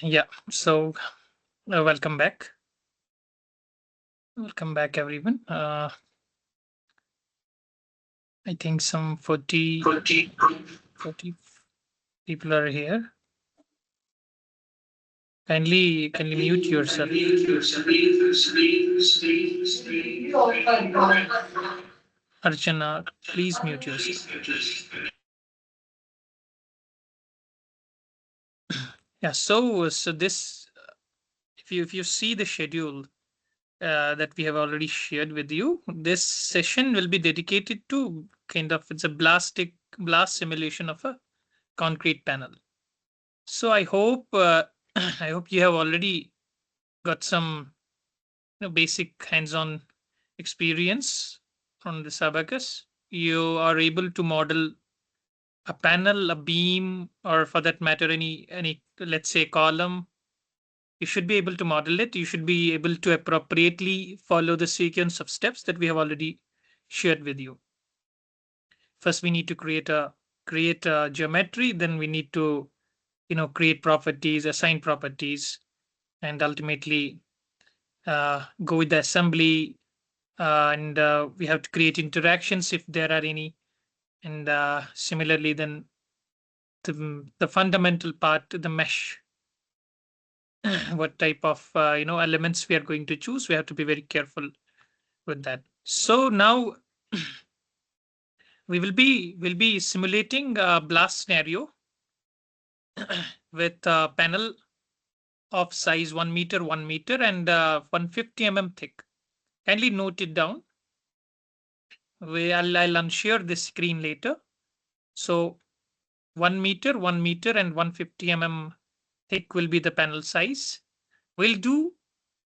Yeah, so welcome back. Welcome back, everyone. I think some 40 people are here. Kindly mute yourself. Archana, please mute yourself. Yeah, so this, if you see the schedule that we have already shared with you, this session will be dedicated to kind of it's a blast simulation of a concrete panel. So I hope I hope you have already got some basic hands-on experience on this abacus. You are able to model a panel, a beam, or for that matter, any let's say column. You should be able to model it. You should be able to appropriately follow the sequence of steps that we have already shared with you. First, we need to create a geometry. Then we need to create properties, assign properties, and ultimately go with the assembly. And we have to create interactions if there are any. And similarly, then the fundamental part, the mesh, what type of elements we are going to choose. We have to be very careful with that. So now we will be simulating a blast scenario with a panel of size 1 meter, 1 meter, and 150 thick. Kindly note it down. I'll unshare this screen later. So 1 meter, 1 meter, and 150 thick will be the panel size. We'll do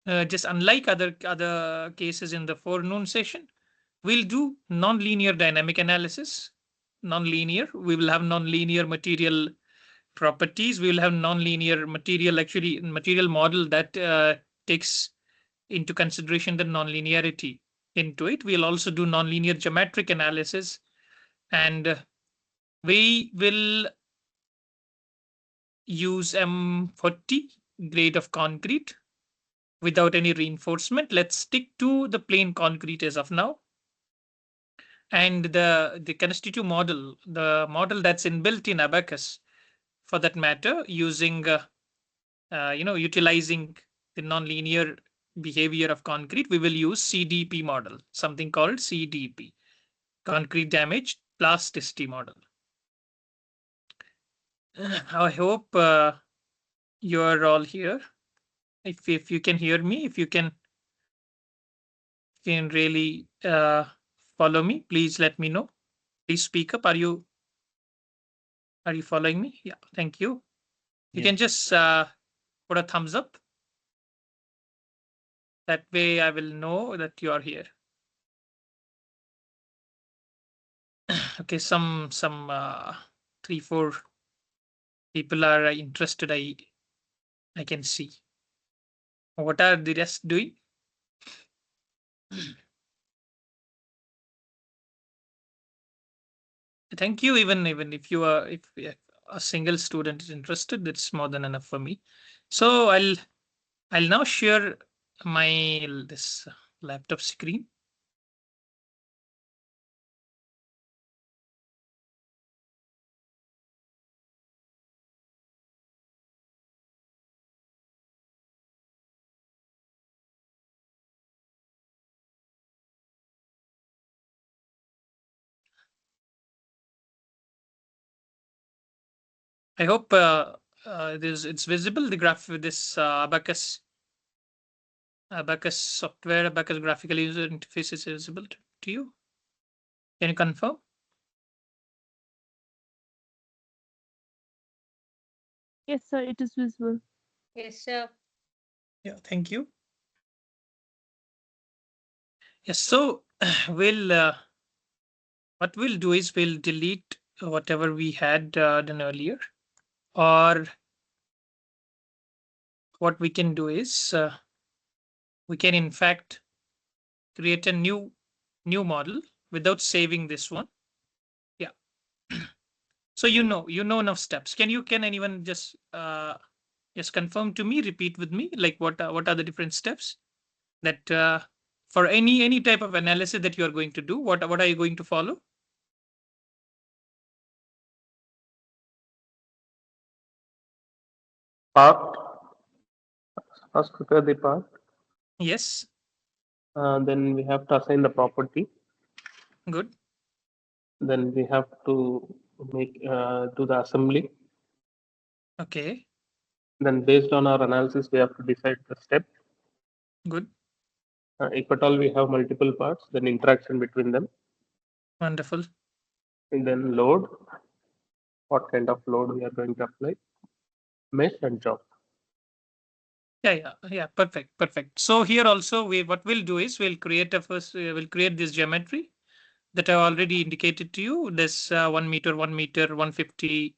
just unlike other cases in the forenoon session. We'll do non-linear dynamic analysis. Non-linear. We will have non-linear material properties. We will have non-linear material, actually material model that takes into consideration the non-linearity into it. We'll also do non-linear geometric analysis, and we will use M40 grade of concrete without any reinforcement. Let's stick to the plain concrete as of now. And the constitutive model, the model that's inbuilt in ABAQUS, for that matter, using utilizing the nonlinear behavior of concrete, we will use CDP model, something called CDP, concrete damage plasticity model. I hope you are all here. If you can hear me, if you can really follow me, please let me know. Please speak up. Are you following me? Yeah, thank you. You Yeah. can just put a thumbs up. That way I will know that you are here. Okay, some 3-4 people are interested. I can see. What are the rest doing? Thank you. Even if you are if a single student is interested, that's more than enough for me. So I'll now share my this laptop screen. I hope it's visible. The graph with this ABAQUS software, ABAQUS graphical user interface is visible to you. Can you confirm? Yes, sir, it is visible. Yes, sir. Yeah, thank you. Yes, so we'll what we'll do is we'll delete whatever we had done earlier, or what we can do is we can in fact create a new model without saving this one. Yeah. So you know enough steps. Can anyone just Just confirm to me, repeat with me, like what are the different steps that for any type of analysis that you are going to do, what are you going to follow? Part. First prepare the part. Yes, Then we have to assign the property. good. Then we have to make do the assembly. Okay, Then based on our analysis, we have to decide the step. good. If at all we have multiple parts, then interaction between them. Wonderful. And then load. What kind of load we are going to apply? Mesh and job. Yeah. Perfect. So here also what we'll do is we'll create we'll create this geometry that I already indicated to you. This 1 meter, 150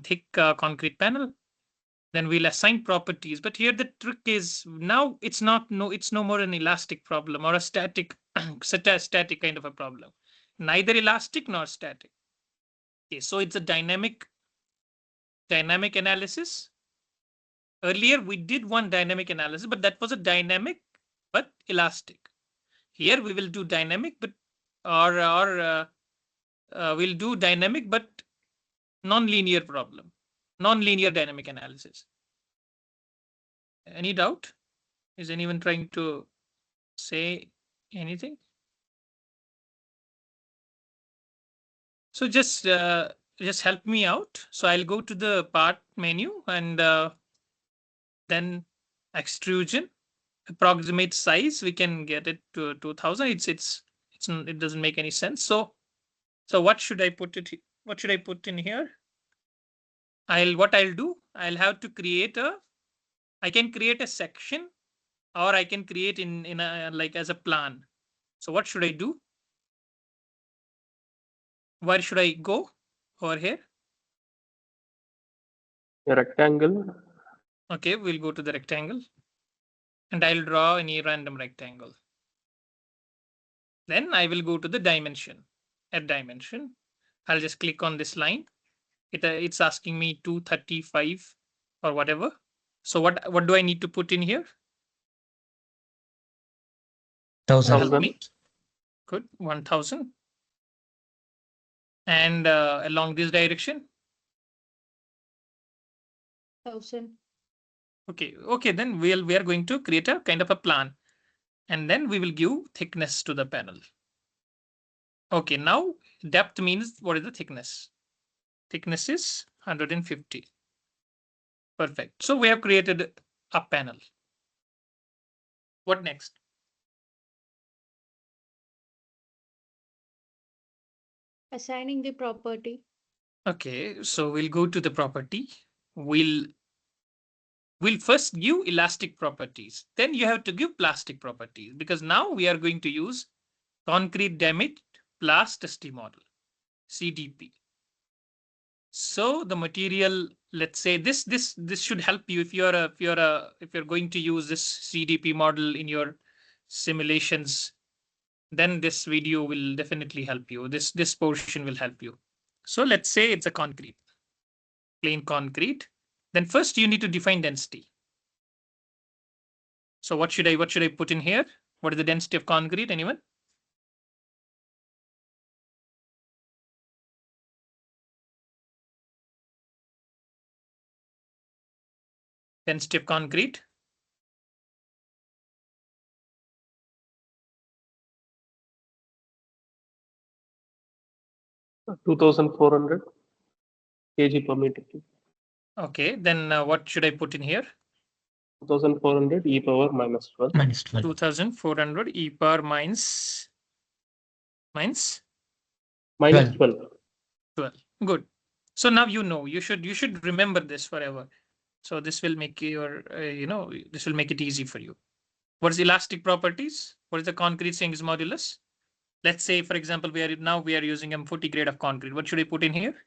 thick concrete panel. Then we'll assign properties. But here the trick is now it's no more an elastic problem or a static static kind of a problem. Neither elastic nor static. Okay, so it's a dynamic analysis. Earlier we did one dynamic analysis, but that was a dynamic but elastic. Here we will do dynamic but we'll do dynamic but non-linear problem, non-linear dynamic analysis. Any doubt? Is anyone trying to say anything? So just help me out. So I'll go to the part menu and then extrusion, approximate size. We can get it to 2000. It doesn't make any sense. So what should I put it? What should I put in here? What I'll do, I'll have to create I can create a section or I can create in a like as a plan. So what should I do? Where should I go? Over here? A rectangle. Okay, we'll go to the rectangle and I'll draw any random rectangle. Then I will go to the dimension. At dimension, I'll just click on this line. It's asking me 235 or whatever. So what do I need to put in here? 1000. Help me. Good, 1000. And along this direction. 1000. Okay. Then we are going to create a kind of a plan, and then we will give thickness to the panel. Okay, now depth means what is the thickness? Thickness is 150. Perfect. So we have created a panel. What next? Assigning the property. Okay, so we'll go to the property. We'll first give elastic properties. Then you have to give plastic properties because now we are going to use concrete damaged plasticity model, CDP. So the material, let's say this should help you if you're going to use this CDP model in your simulations. Then this video will definitely help you. This portion will help you. So let's say it's a concrete, plain concrete. Then first you need to define density. So what should I put in here? What is the density of concrete? Anyone? Density of concrete? 2400 kg per meter cube. Okay, then what should I put in here? 2400 e power minus 12. 2400 e power minus 12. 12. Good. So now you should remember this forever. So this will make your this will make it easy for you. What is elastic properties? What is the concrete Young's modulus? Let's say, for example, we are using M40 grade of concrete. What should I put in here?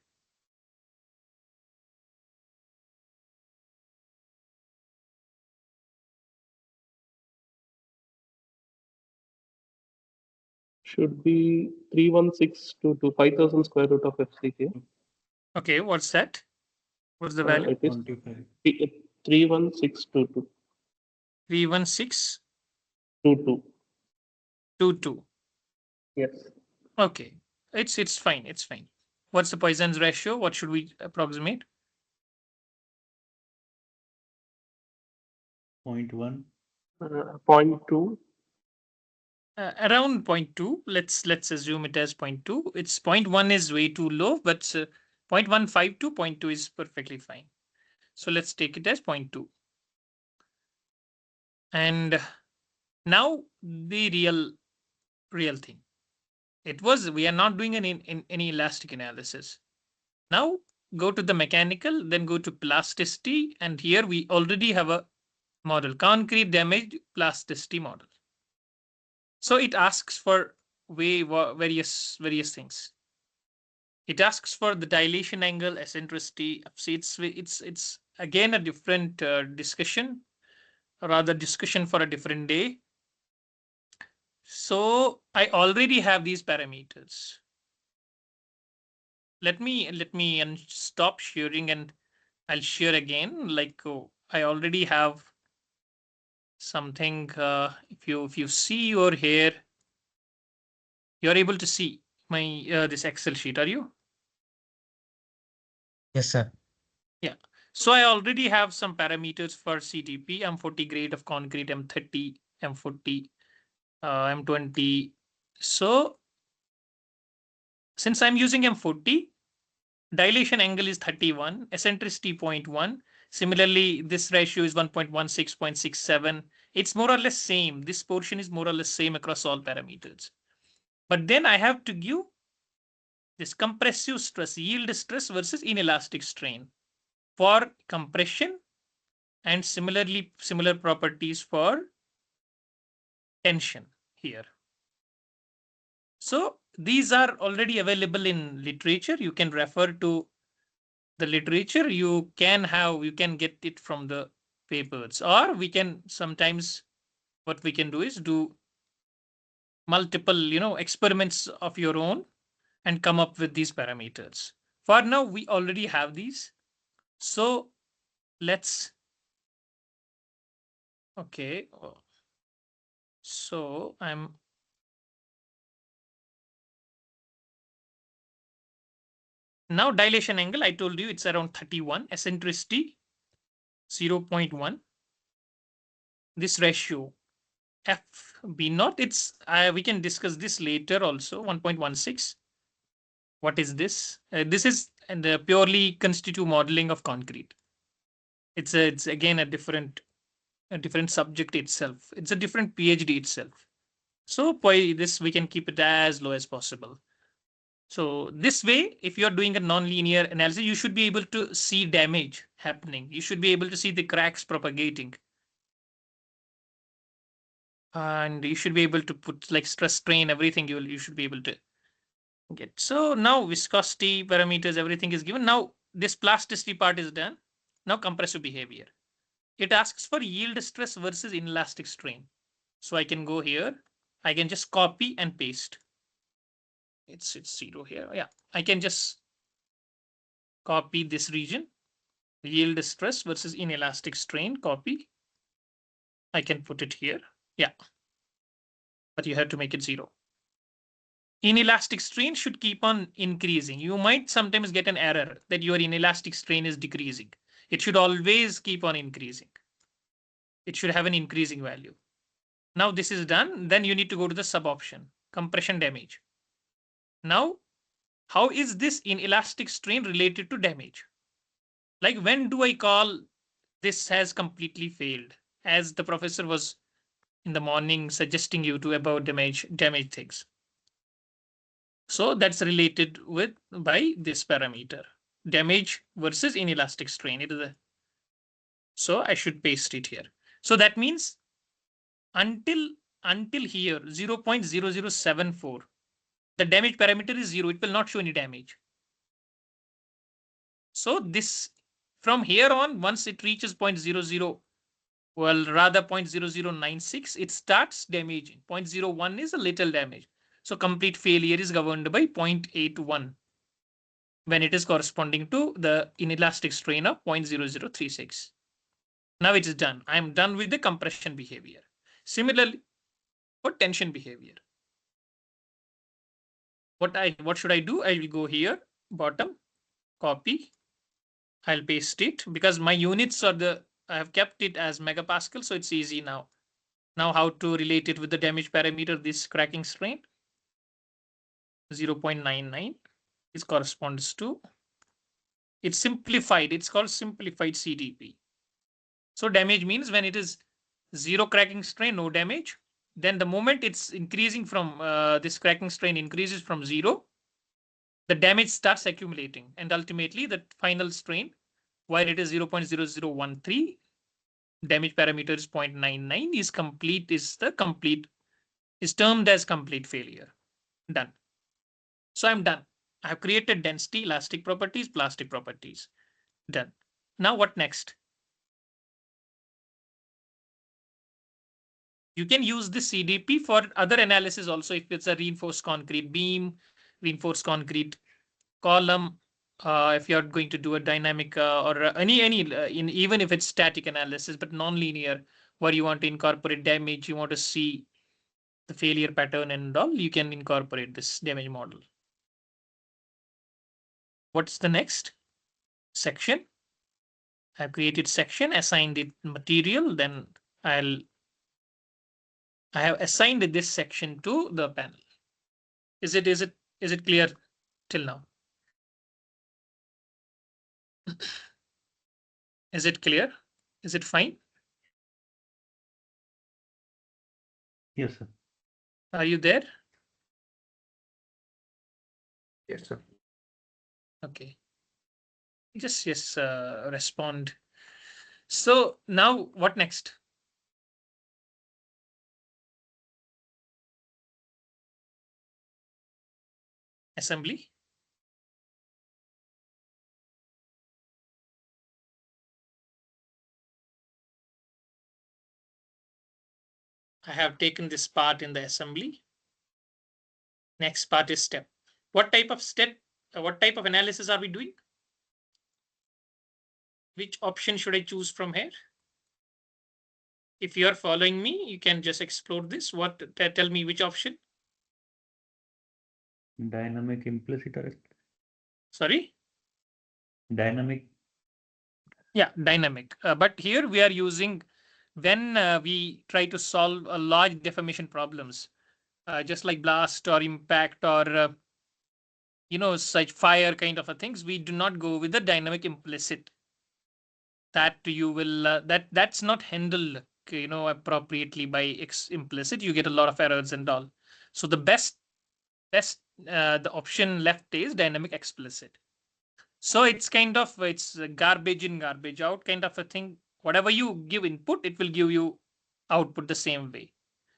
Should be 316 to 5000 square root of FCK. Okay, what's that? What's the value? It is 31622. 31622. 22. Yes. Okay, it's fine. It's fine. What's the Poisson's ratio? What should we approximate? 0.1. 0.2. Around 0.2. Let's assume it as 0.2. It's 0.1 is way too low, but 0.15 to 0.2 is perfectly fine. So let's take it as 0.2. And now the real thing. We are not doing any elastic analysis. Now go to the mechanical, then go to plasticity, and here we already have a model, concrete damage plasticity model. So it asks for various things. It asks for the dilation angle, eccentricity. See, it's again a different discussion, or rather discussion for a different day. So I already have these parameters. Let me stop sharing and I'll share again. Like I already have something. If you see over here, you're able to see my this Excel sheet. Are you? Yes, sir. Yeah. So I already have some parameters for CTP, M40 grade of concrete, M30, M40, M20. So since I'm using M40, dilation angle is 31, eccentricity 0.1. Similarly, this ratio is 1.16, 0.67. It's more or less same. This portion is more or less same across all parameters. But then I have to give this compressive stress, yield stress versus inelastic strain for compression, and similarly similar properties for tension here. So these are already available in literature. You can refer to the literature. You can get it from the papers, or we can sometimes, what we can do is do multiple experiments of your own and come up with these parameters. For now, we already have these. So let's, okay. So I'm now dilation angle. I told you it's around 31, eccentricity 0.1. This ratio F B naught, it's we can discuss this later also. 1.16. What is this? This is purely constitutive modeling of concrete. It's again a different subject itself. It's a different PhD itself. So this we can keep it as low as possible. So this way, if you're doing a nonlinear analysis, you should be able to see damage happening. You should be able to see the cracks propagating. And you should be able to put like stress, strain, everything you should be able to get. So now viscosity parameters, everything is given. Now this plasticity part is done. Now compressive behavior. It asks for yield stress versus inelastic strain. So I can go here. I can just copy and paste. It's 0 here. Yeah, I can just copy this region. Yield stress versus inelastic strain, copy. I can put it here. Yeah, but you have to make it 0. Inelastic strain should keep on increasing. You might sometimes get an error that your inelastic strain is decreasing. It should always keep on increasing. It should have an increasing value. Now this is done. Then you need to go to the sub option, compression damage. Now, how is this inelastic strain related to damage? Like when do I call this has completely failed? As the professor was in the morning suggesting you to about damage things. So that's related with by this parameter, damage versus inelastic strain. It is so I should paste it here. So that means until here 0.0074, the damage parameter is 0. It will not show any damage. So this from here on, once it reaches 0.00, well, rather 0.0096, it starts damaging. 0.01 is a little damage. So complete failure is governed by 0.81 when it is corresponding to the inelastic strain of 0.0036. Now it is done. I'm done with the compression behavior. Similarly, for tension behavior, what should I do? I will go here, bottom, copy. I'll paste it because my units are I have kept it as megapascal, so it's easy now. Now how to relate it with the damage parameter, this cracking strain, 0.99. This corresponds to, it's simplified. It's called simplified CDP. So damage means when it is zero cracking strain, no damage. Then the moment it's increasing from this cracking strain increases from zero, the damage starts accumulating. And ultimately, the final strain, while it is 0.0013, damage parameter is 0.99, is complete, is termed as complete failure. Done. So I'm done. I have created density, elastic properties, plastic properties. Done. Now what next? You can use this CDP for other analysis also. If it's a reinforced concrete beam, reinforced concrete column, if you're going to do a dynamic or any in even if it's static analysis but non-linear, where you want to incorporate damage, you want to see the failure pattern and all, you can incorporate this damage model. What's the next section? I've created section, assigned it material, then I have assigned this section to the panel. Is it clear till now? Is it clear? Is it fine? Yes, sir. Are you there? Yes, sir. Okay. Just yes, respond. So now what next? Assembly. I have taken this part in the assembly. Next part is step. What type of step, what type of analysis are we doing? Which option should I choose from here? If you are following me, you can just explore this. Tell me which option? Dynamic implicit arrest. Sorry? Dynamic. Yeah, dynamic. But here we are using when we try to solve a large deformation problems, just like blast or impact or such fire kind of a things, we do not go with the dynamic implicit. That you will that's not handled appropriately by implicit. You get a lot of errors and all. So the best the option left is dynamic explicit. So it's kind of it's garbage in garbage out kind of a thing. Whatever you give input, it will give you output the same way.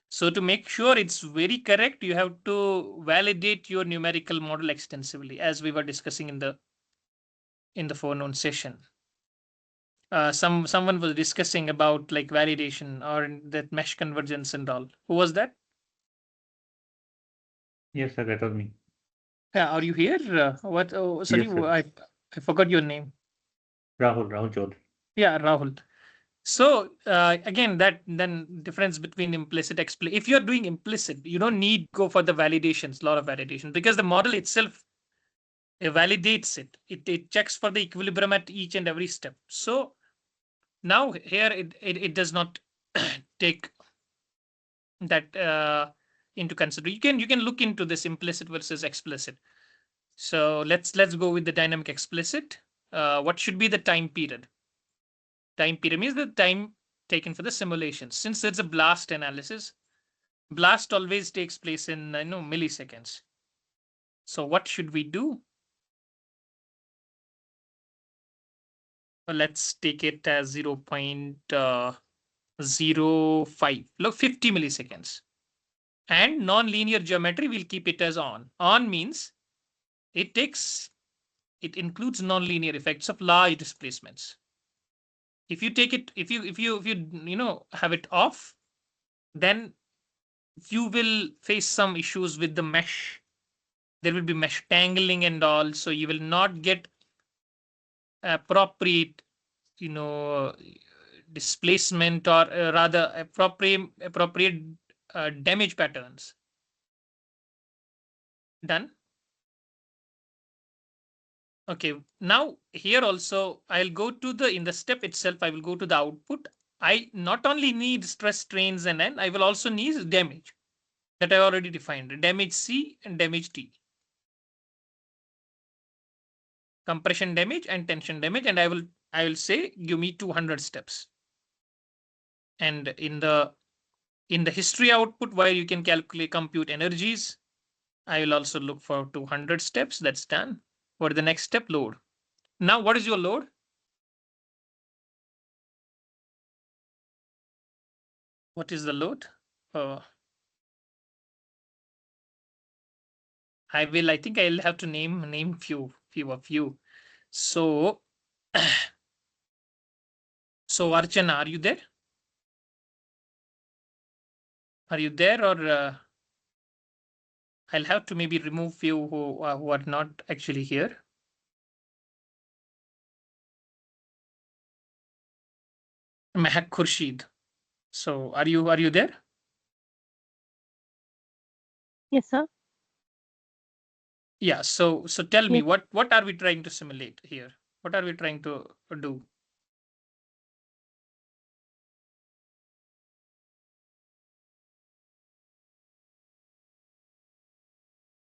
So to make sure it's very correct, you have to validate your numerical model extensively, as we were discussing in the forenoon session. Someone was discussing about like validation or that mesh convergence and all. Who was that? Yes, sir, that was me. Yeah, are you here? What? Oh, sorry, Yes, sir. I forgot your name. Rahul Chaudhary. Yeah, Rahul. So again, that then difference between implicit explicit. If you're doing implicit, you don't need go for the validations, lot of validation, because the model itself validates it. It checks for the equilibrium at each and every step. So now here it does not take that into consideration. You can look into this implicit versus explicit. So let's go with the dynamic explicit. What should be the time period? Time period means the time taken for the simulation. Since it's a blast analysis, blast always takes place in milliseconds. So what should we do? Well, let's take it as 0.05. Look, 50 milliseconds. And non-linear geometry, we'll keep it as on. On means it includes non-linear effects of large displacements. If you take it, if you have it off, then you will face some issues with the mesh. There will be mesh tangling and all, so you will not get appropriate displacement, or rather appropriate damage patterns. Done. Okay, now here also I'll go to in the step itself, I will go to the output. I not only need stress, strains, and N, I will also need damage that I already defined, damage C and damage T. Compression damage and tension damage, and I will say give me 200 steps. And in the history output, where you can compute energies, I will also look for 200 steps. That's done. For the next step, load. Now, what is your load? What is the load? I think I'll have to name few of you. So, so Archana, are you there? Are you there, or I'll have to maybe remove few who are not actually here. Mehak Khurshid. So are you there? Yes, sir. Yeah. So tell me, Yes. what are we trying to simulate here? What are we trying to do?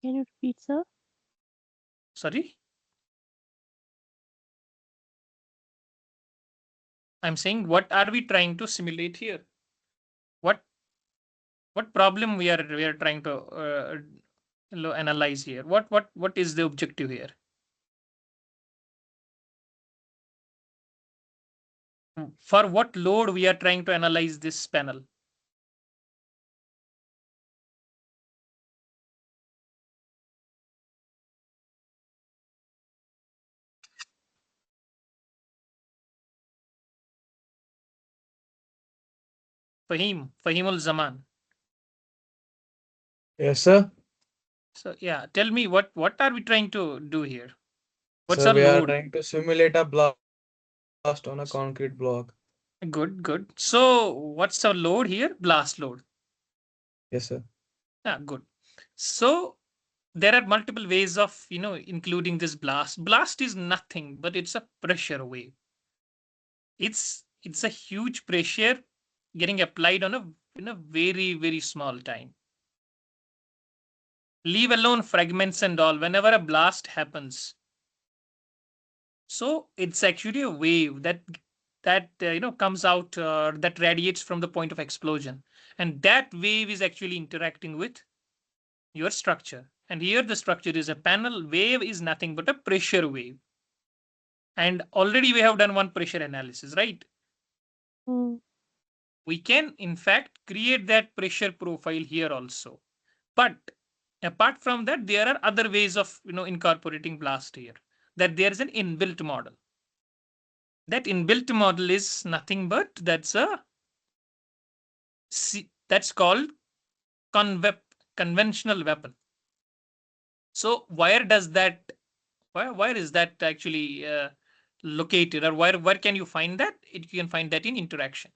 Can you repeat, sir? Sorry? I'm saying, what are we trying to simulate here? What problem we are trying to analyze here? What is the objective here? For what load we are trying to analyze this panel? Fahimul Zaman. Yes, sir. So yeah, tell me, what are we trying to do here? What's So our we are load? trying to simulate a blast on a concrete block. Good. So what's our load here? Blast load. Yes, sir. Yeah, good. So there are multiple ways of including this blast. Blast is nothing but it's a pressure wave. It's a huge pressure getting applied on a very small time. Leave alone fragments and all. Whenever a blast happens, so it's actually a wave that comes out, that radiates from the point of explosion, and that wave is actually interacting with your structure. And here the structure is a panel. Wave is nothing but a pressure wave. And already we have done one pressure analysis, right? Hmm. We can in fact create that pressure profile here also. But apart from that, there are other ways of incorporating blast here. That there is an inbuilt model. That inbuilt model is nothing but that's called conventional weapon. So where is that actually located, or where can you find that? You can find that in interaction.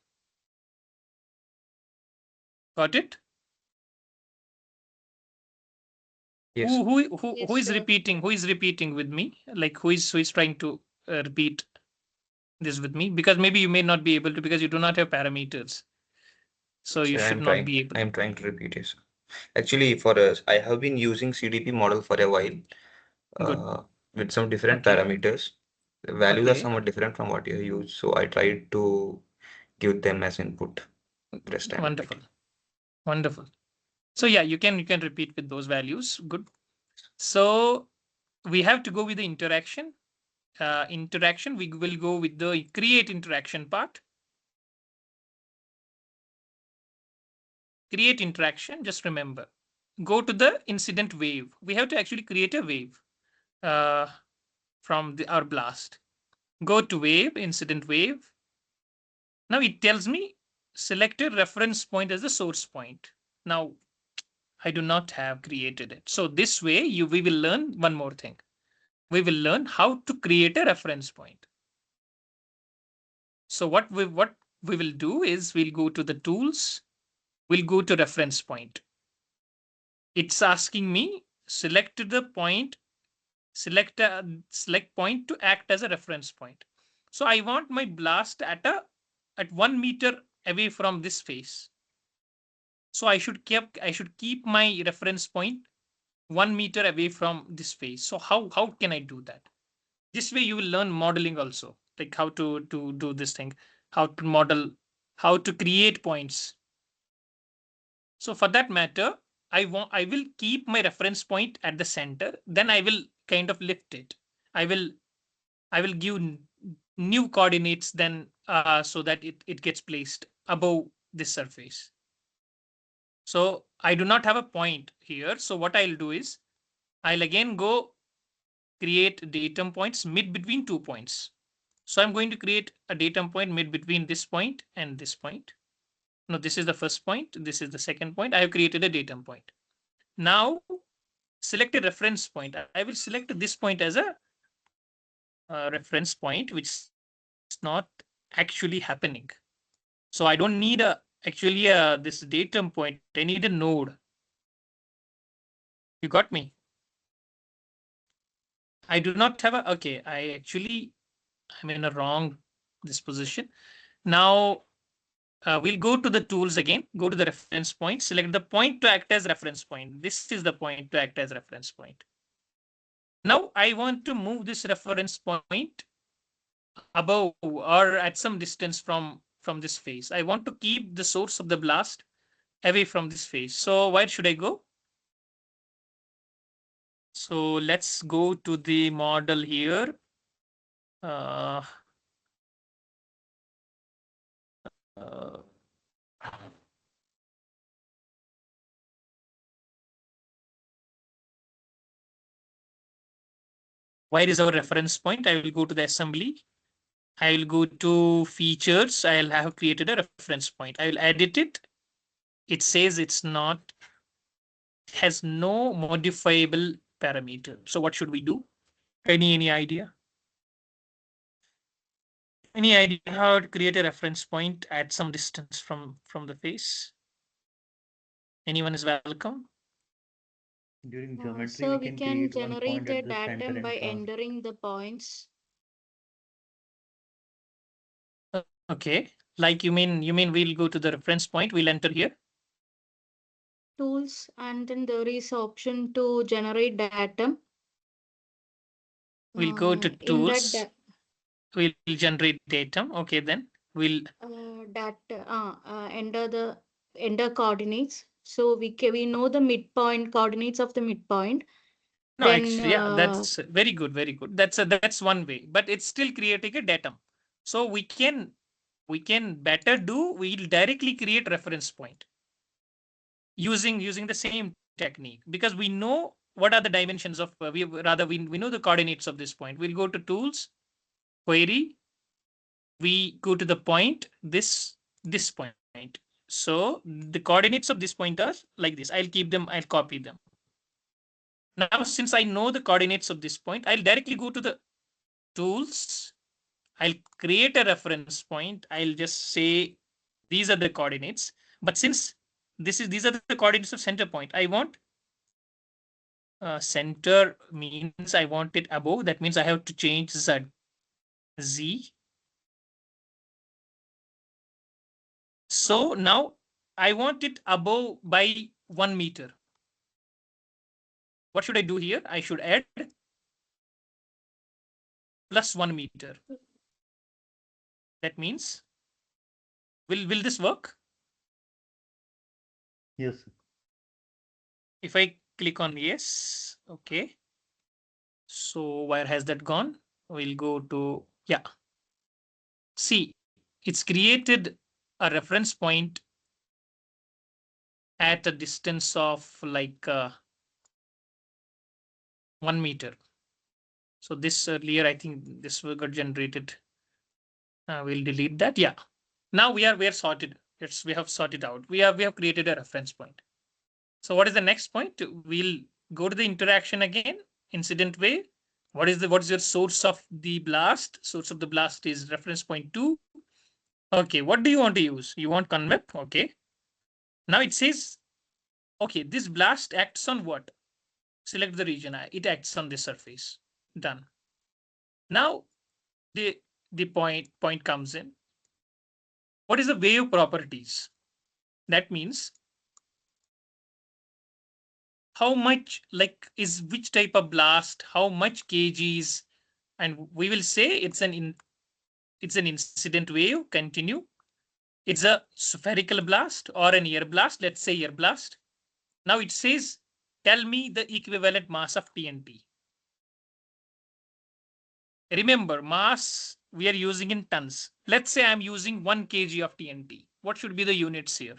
Got it? Yes. Who Yes, is sir. repeating? Who is repeating with me? Like who is trying to repeat this with me? Because maybe you may not be able to, because you do not have parameters. So you So should not be able. I'm trying to repeat it. Actually, for us, I have been using CDP model for a while, Good. with some different Okay. parameters. The values are Okay. somewhat different from what you use, so I tried to give them as input this time. Wonderful. Wonderful. So yeah, you can repeat with those values. Good. So we have to go with the interaction. Interaction, we will go with the create interaction part. Create interaction, just remember, go to the incident wave. We have to actually create a wave from our blast. Go to wave, incident wave. Now it tells me select a reference point as the source point. Now I do not have created it. So this way we will learn one more thing. We will learn how to create a reference point. So what we will do is we'll go to the tools, we'll go to reference point. It's asking me select the point, select point to act as a reference point. So I want my blast at 1 meter away from this face. So I should keep my reference point 1 meter away from this face. So how can I do that? This way you will learn modeling also, like how to do this thing, how to model, how to create points. So for that matter, I will keep my reference point at the center. Then I will kind of lift it. I will give new coordinates then so that it gets placed above this surface. So I do not have a point here. So what I'll do is I'll again go create datum points mid between 2 points. So I'm going to create a datum point mid between this point and this point. No, this is the first point. This is the second point. I have created a datum point. Now select a reference point. I will select this point as a reference point, which is not actually happening. So I don't need this datum point. I need a node. You got me? I do not have a, okay, I'm in a wrong disposition. Now we'll go to the tools again, go to the reference point, select the point to act as reference point. This is the point to act as reference point. Now I want to move this reference point above or at some distance from this face. I want to keep the source of the blast away from this face. So where should I go? So let's go to the model here. Uh, where is our reference point? I will go to the assembly. I will go to features. I'll have created a reference point. I will edit it. It says it's not, has no modifiable parameter. So what should we do? Any idea? Any idea how to create a reference point at some distance from the face? Anyone is welcome. During geometry, So we can can create one generate point a at the center datum and by cross. entering the points. Okay, like you mean we'll go to the reference point, we'll enter here. Tools, and then there is option to generate datum. We'll go to In that tools. We'll generate datum. Okay, then we'll enter coordinates. So we know the midpoint coordinates of the midpoint. no, Then actually, yeah, that's very good, very good. That's one way, but it's still creating a datum. So we can better do, we'll directly create reference point using the same technique, because we know what are the dimensions of we know the coordinates of this point. We'll go to tools, query, we go to the point, this point. So the coordinates of this point are like this. I'll keep them, I'll copy them. Now since I know the coordinates of this point, I'll directly go to the tools, I'll create a reference point. I'll just say these are the coordinates. But since these are the coordinates of center point, I want center means I want it above. That means I have to change Z. So now I want it above by 1 meter. What should I do here? I should add plus 1 meter. That means, will this work? Yes. If I click on yes, okay. So where has that gone? We'll go to, yeah. See, it's created a reference point at a distance of like 1 meter. So this earlier, I think this got generated. We'll delete that. Yeah. Now we are sorted. We have sorted out. We have created a reference point. So what is the next point? We'll go to the interaction again, incident way. What is your source of the blast? Source of the blast is reference point 2. Okay, what do you want to use? You want convec? Okay. Now it says, okay, this blast acts on what? Select the region. It acts on this surface. Done. Now the point comes in. What is the wave properties? That means how much, like, is which type of blast, how much kgs, and we will say it's an incident wave. Continue. It's a spherical blast or an air blast. Let's say air blast. Now it says, tell me the equivalent mass of TNT. Remember, mass we are using in tons. Let's say I'm using 1 kg of TNT. What should be the units here?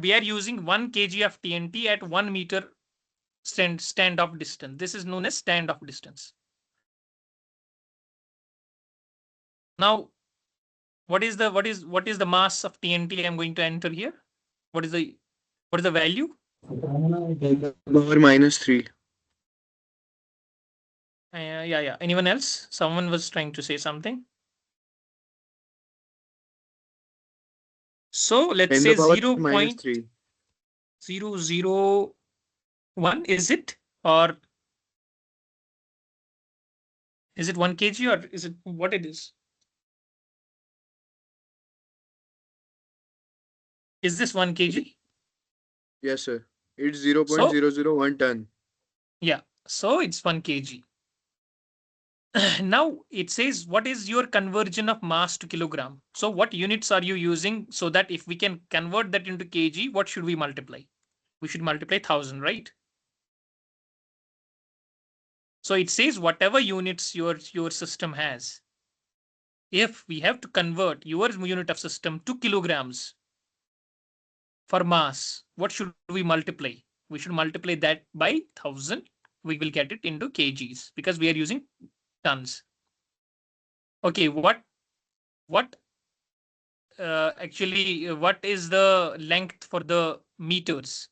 We are using 1 kg of TNT at 1 meter standoff distance. This is known as standoff distance. Now, what is the mass of TNT I'm going to enter here? What is the value? 10⁻³ Yeah. Anyone else? Someone was trying to say something. So let's say 10⁻³ 0.001. Is it, or is it 1 kg, or is it what it is? Is this 1 kg? Yes, sir. It's So 0.001 ton. yeah, so it's 1 kg. Now it says, what is your conversion of mass to kilogram? So what units are you using, so that if we can convert that into kg, what should we multiply? We should multiply 1000, right? So it says whatever units your system has, if we have to convert your unit of system to kilograms for mass, what should we multiply? We should multiply that by 1000. We will get it into kgs because we are using tons. Okay, what actually what is the length for the meters?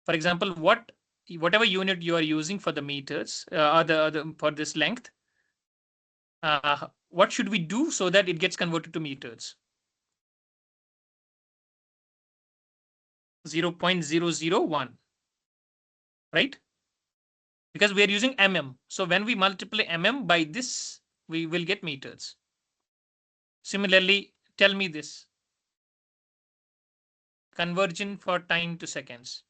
For example, whatever unit you are using for the meters, or the for this length, what should we do so that it gets converted to meters? 0.001, right? Because we are using mm. So when we multiply mm by this, we will get meters. Similarly, tell me this. Conversion for time to seconds.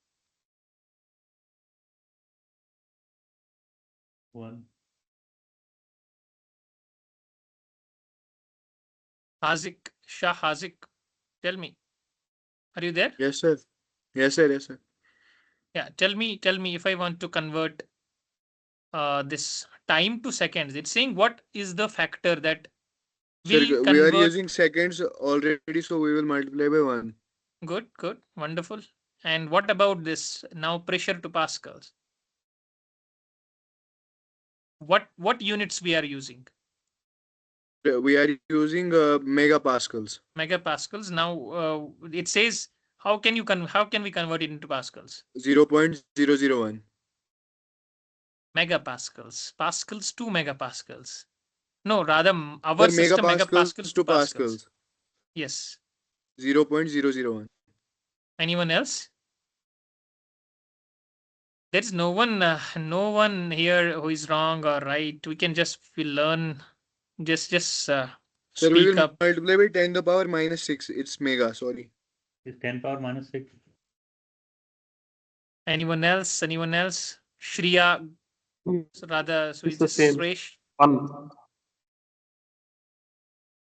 1. Shah Hazik, tell me. Are you there? Yes, sir. Yes, sir. Yes, sir. Yeah, tell me if I want to convert this time to seconds. It's saying what is the factor that Sir, will we are convert. using seconds already, so we will multiply by 1. Good, wonderful. And what about this now, pressure to pascals? What units we are using? We are using megapascals. Megapascals. Now it says, how can we convert it into pascals? 0.001. Megapascals. Pascals to megapascals. No, rather our Sir, system megapascals megapascals to to pascals. pascals. Yes. 0.001. Anyone else? There's no one here who is wrong or right. We can just learn. Just Sir, we speak will up. multiply by 10⁻⁻6. It's mega, sorry. Is 10⁻⁻6. Anyone else? Shriya, so rather, so It's is the this same. Suresh? 1.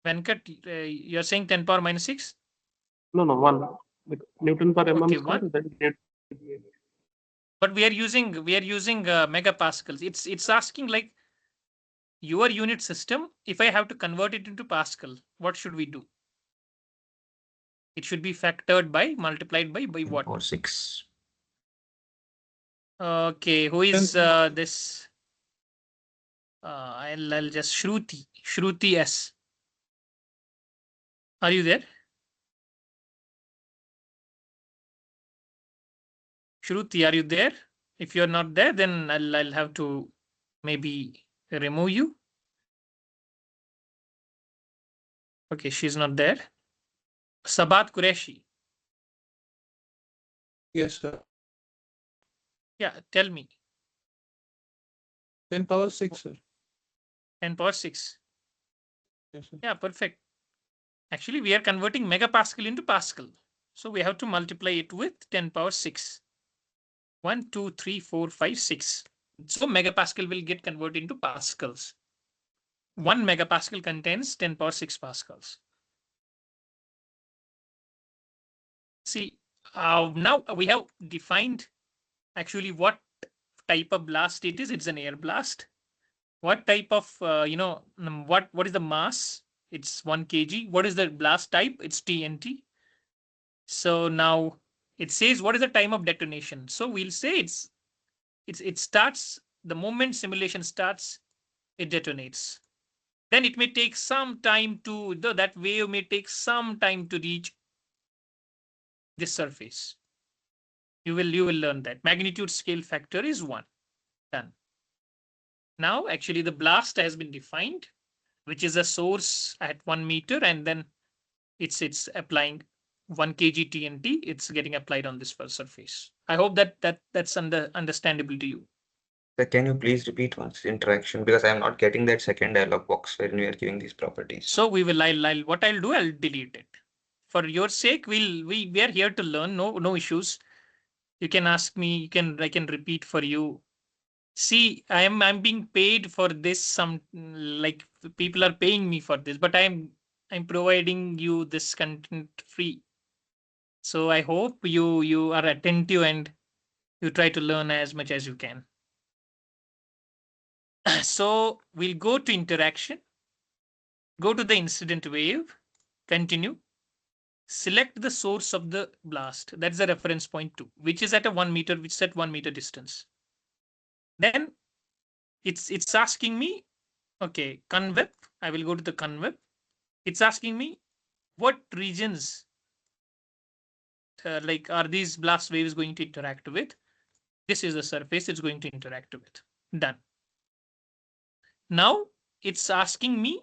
Venkat, you're saying 10⁻⁻6? No, 1. Like Newton per mm Okay, square. 1. That is Newton. But we are using megapascals. It's asking like your unit system. If I have to convert it into Pascal, what should we do? It should be factored by, multiplied by what? Or 6. Okay, who is this? I'll just Shruti S. Are you there? Shruti, are you there? If you're not there, then I'll have to maybe remove you. Okay, she's not there. Sabat Qureshi. Yes, sir. Yeah, tell me. 10 power 6, sir. 10 power 6. Yes, sir. Yeah, perfect. Actually, we are converting megapascal into Pascal. So we have to multiply it with 10 power 6. 1, 2, 3, 4, 5, 6. So megapascal will get converted into pascals. 1 megapascal contains 10 power 6 pascals. See, now we have defined actually what type of blast it is. It's an air blast. What type of, what is the mass? It's 1 kg. What is the blast type? It's TNT. So now it says what is the time of detonation. So we'll say it starts the moment simulation starts, it detonates. Then it may take some time to that wave may take some time to reach this surface. You will learn that magnitude scale factor is 1. Done. Now actually the blast has been defined, which is a source at 1 meter, and then it's applying 1 kg TNT. It's getting applied on this first surface. I hope that's understandable to you. So can you please repeat once interaction, because I am not getting that second dialog box when we are giving these properties. So we will what I'll do, I'll delete it. For your sake, we are here to learn. No issues. You can ask me. I can repeat for you. See, I'm being paid for this. Some like people are paying me for this, but I'm providing you this content free. So I hope you are attentive and you try to learn as much as you can. So we'll go to interaction. Go to the incident wave. Continue. Select the source of the blast. That's the reference point 2, which is at a 1 meter, which is at 1 meter distance. Then it's asking me, okay, convep. I will go to the convep. It's asking me what regions like are these blast waves going to interact with. This is the surface it's going to interact with. Done. Now it's asking me,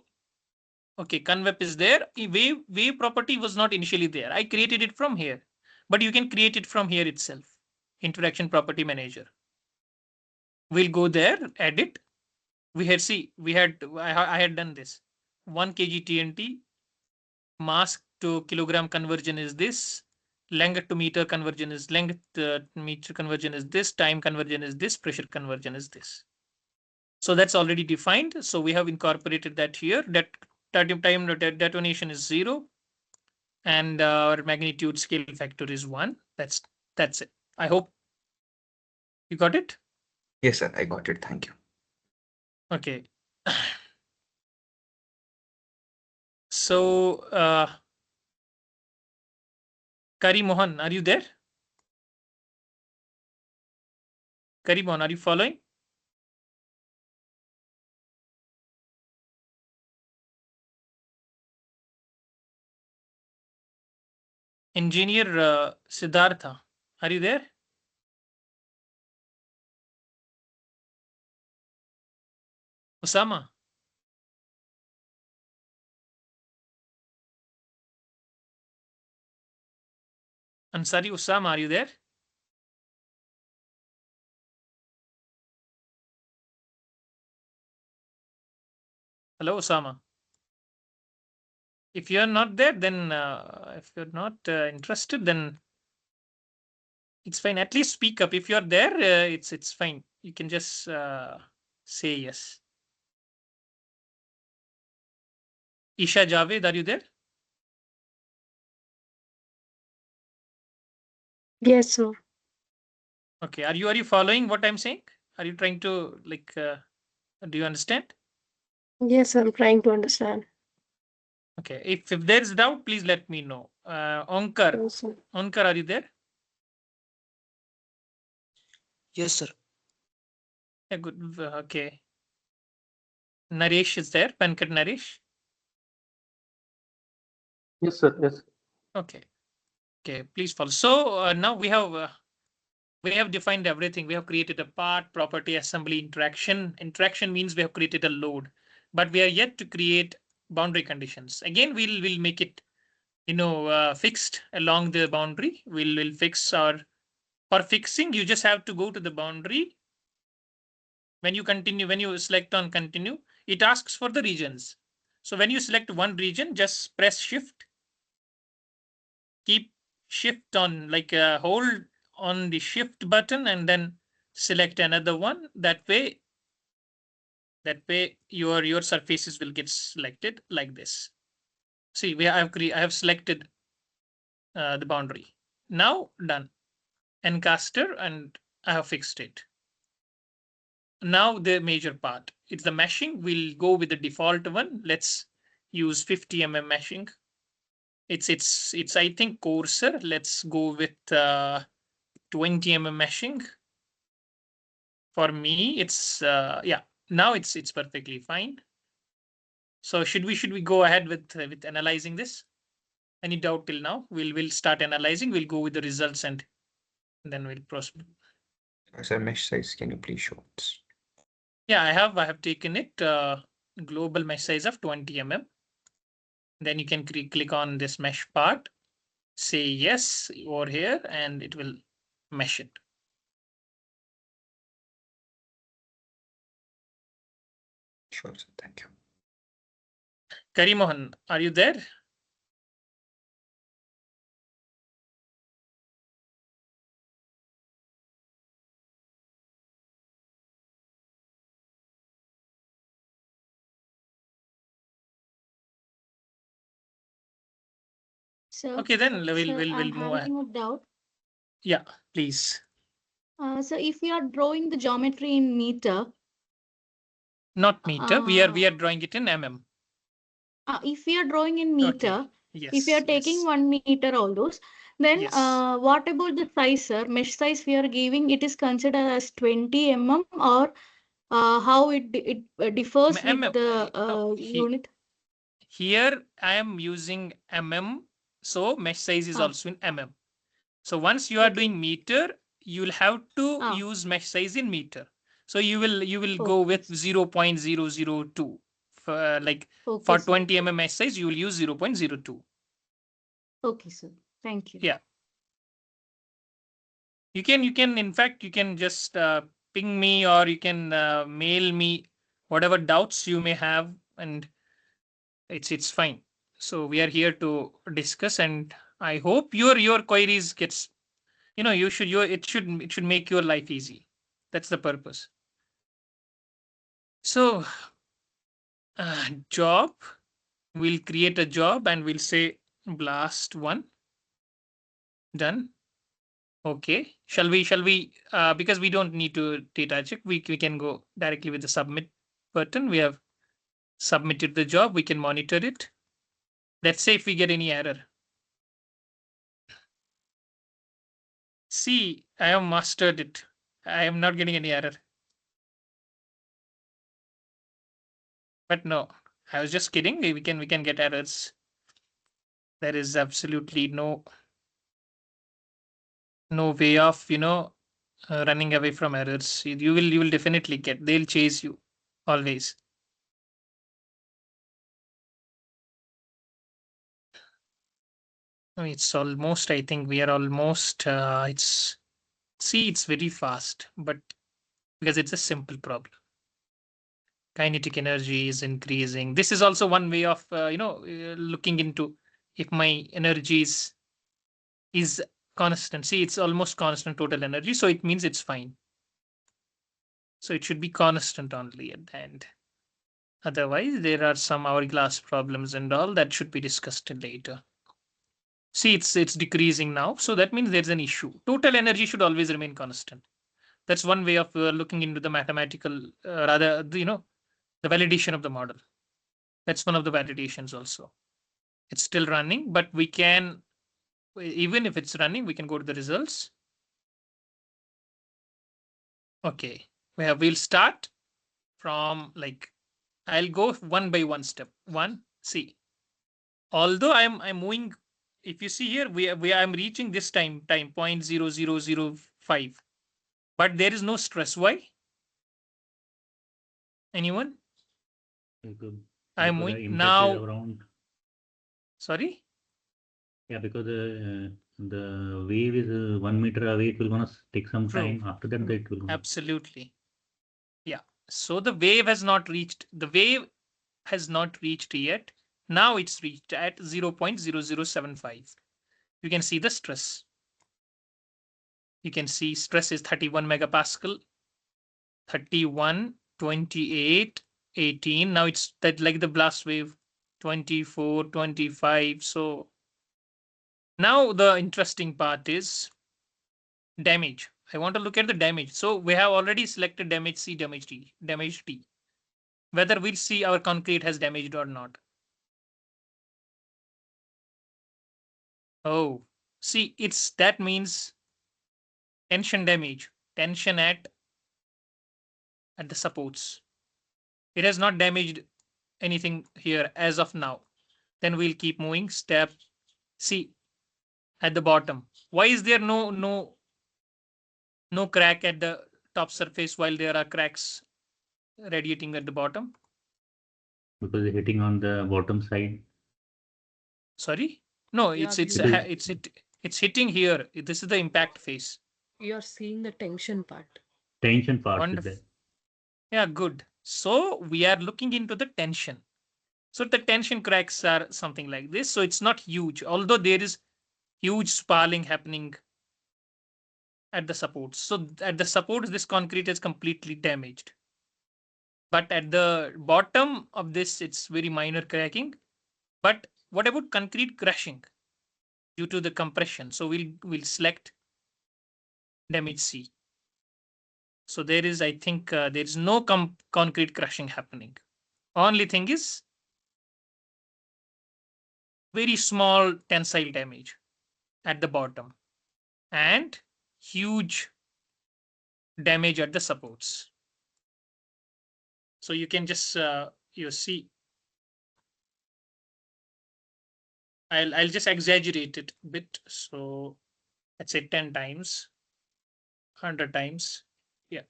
okay, convep is there. Wave property was not initially there. I created it from here, but you can create it from here itself. Interaction property manager. We'll go there, edit. I had done this. 1 kg TNT, mass to kilogram conversion is this, length to meter conversion is length, meter conversion is this, time conversion is this, pressure conversion is this. So that's already defined. So we have incorporated that here. That time detonation is 0, and our magnitude scale factor is 1. That's it. I hope you got it. Yes, sir, I got it. Thank you. Okay. So, Kari Mohan, are you there? Kari Mohan, are you following? Engineer Siddhartha, are you there? Osama? Ansari Osama, are you there? Hello, Osama. If you're not there, then if you're not interested, then it's fine. At least speak up. If you're there, it's fine. You can just say yes. Isha Javed, are you there? Yes, sir. Okay. Are you following what I'm saying? Are you trying to like? Do you understand? Yes, I'm trying to understand. Okay. If there's doubt, please let me know. Onkar, Yes, sir. Onkar, are you there? Yes, sir. Yeah, good. Okay. Naresh is there. Pankaj Naresh. Yes, sir. Yes. Okay. Okay. Please follow. So now we have we have defined everything. We have created a part, property, assembly, interaction. Interaction means we have created a load, but we are yet to create boundary conditions. Again, we'll make it, fixed along the boundary. We'll fix our, for fixing, you just have to go to the boundary. When you select on continue, it asks for the regions. So when you select one region, just press shift, keep shift on, like hold on the shift button and then select another one. That way your surfaces will get selected like this. See, I have selected the boundary. Now done. Encaster, and I have fixed it. Now the major part, it's the meshing. We'll go with the default one. Let's use 50 mm meshing. It's I think coarser. Let's go with 20 mm meshing. For me, it's yeah. Now it's perfectly fine. So should we go ahead with analyzing this? Any doubt till now? We'll start analyzing. We'll go with the results and then we'll proceed. Sir, mesh size, can you please show us? Yeah, I have taken it global mesh size of 20 mm. Then you can click on this mesh part, say yes over here, and it will mesh it. Sure, sir. Thank you. Karimohan, are you there? So, Okay, then sir, we'll I'm move ahead. having a doubt. Yeah, please. So if we are drawing the geometry in meter, Not meter. We are drawing it in mm. If we are drawing in Okay. meter, Yes. if we are taking yes. 1 meter, all those, then Yes. what about the size, sir? Mesh size we are giving, it is considered as 20 mm, or how it differs with mm, the he- unit? Here I am using mm, so mesh size is Ah. also in mm. So once you are Okay. doing meter, you'll have to Ah. use mesh size in meter. So you will go Okay. with 0.002. For Okay, for sir. 20 mm mesh size, you will use 0.02. Okay, sir. Thank you. Yeah. You can in fact you can just ping me, or you can mail me whatever doubts you may have, and it's fine. So we are here to discuss, and I hope your queries gets, it should make your life easy. That's the purpose. So job, we'll create a job and we'll say blast one. Done. Okay. Shall we because we don't need to data check, we can go directly with the submit button. We have submitted the job. We can monitor it. Let's say if we get any error. See, I have mastered it. I am not getting any error. But no, I was just kidding. We can get errors. There is absolutely no way of running away from errors. You will definitely get. They'll chase you always. It's almost. I think we are almost. It's very fast, but because it's a simple problem. Kinetic energy is increasing. This is also one way of looking into if my energy is constant. See, it's almost constant total energy, so it means it's fine. So it should be constant only at the end. Otherwise, there are some hourglass problems and all that should be discussed later. See, it's decreasing now, so that means there's an issue. Total energy should always remain constant. That's one way of looking into the mathematical, the validation of the model. That's one of the validations also. It's still running, but we can, even if it's running, we can go to the results. Okay, we'll start from, like, I'll go one by one step. One, see, although I'm moving, if you see here, I'm reaching this time 0.0005. but there is no stress. Why? Anyone? I'm moving now. Around, sorry? yeah, because the wave is 1 meter away. It will gonna take some True. time. After that, it will. Absolutely. Yeah. So the wave has not reached. The wave has not reached yet. Now it's reached at 0.0075. You can see the stress. You can see stress is 31 megapascal, 31, 28, 18. Now it's that like the blast wave, 24, 25. So now the interesting part is damage. I want to look at the damage. So we have already selected damage C, damage D, damage T. Whether we'll see our concrete has damaged or not. Oh, see, that means tension damage, tension at the supports. It has not damaged anything here as of now. Then we'll keep moving. Step C at the bottom. Why is there no crack at the top surface while there are cracks radiating at the bottom? Because it's hitting on the bottom side. Sorry? No, Yeah, it's hitting here. This is the impact phase. you're seeing the tension part. Tension part is Wonderful. there. Yeah, good. So we are looking into the tension. So the tension cracks are something like this. So it's not huge, although there is huge spalling happening at the supports. So at the supports, this concrete is completely damaged. But at the bottom of this, it's very minor cracking. But what about concrete crushing due to the compression? So we'll select damage C. So there is, I think, there is no concrete crushing happening. Only thing is very small tensile damage at the bottom and huge damage at the supports. So you can just you see. I'll just exaggerate it a bit. So let's say 10 times, 100 times. Yeah.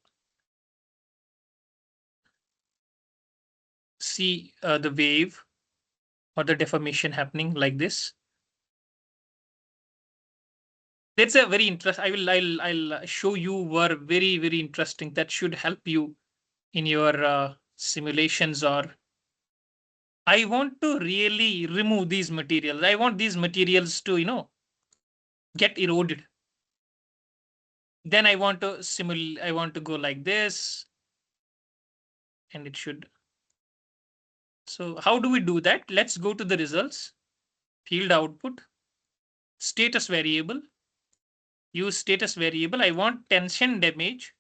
See the wave or the deformation happening like this. That's a very interesting. I'll show you were very interesting. That should help you in your simulations. Or I want to really remove these materials. I want these materials to get eroded. Then I want to simulate. I want to go like this, and it should. So how do we do that? Let's go to the results. Field output, status variable. Use status variable. I want tension damage.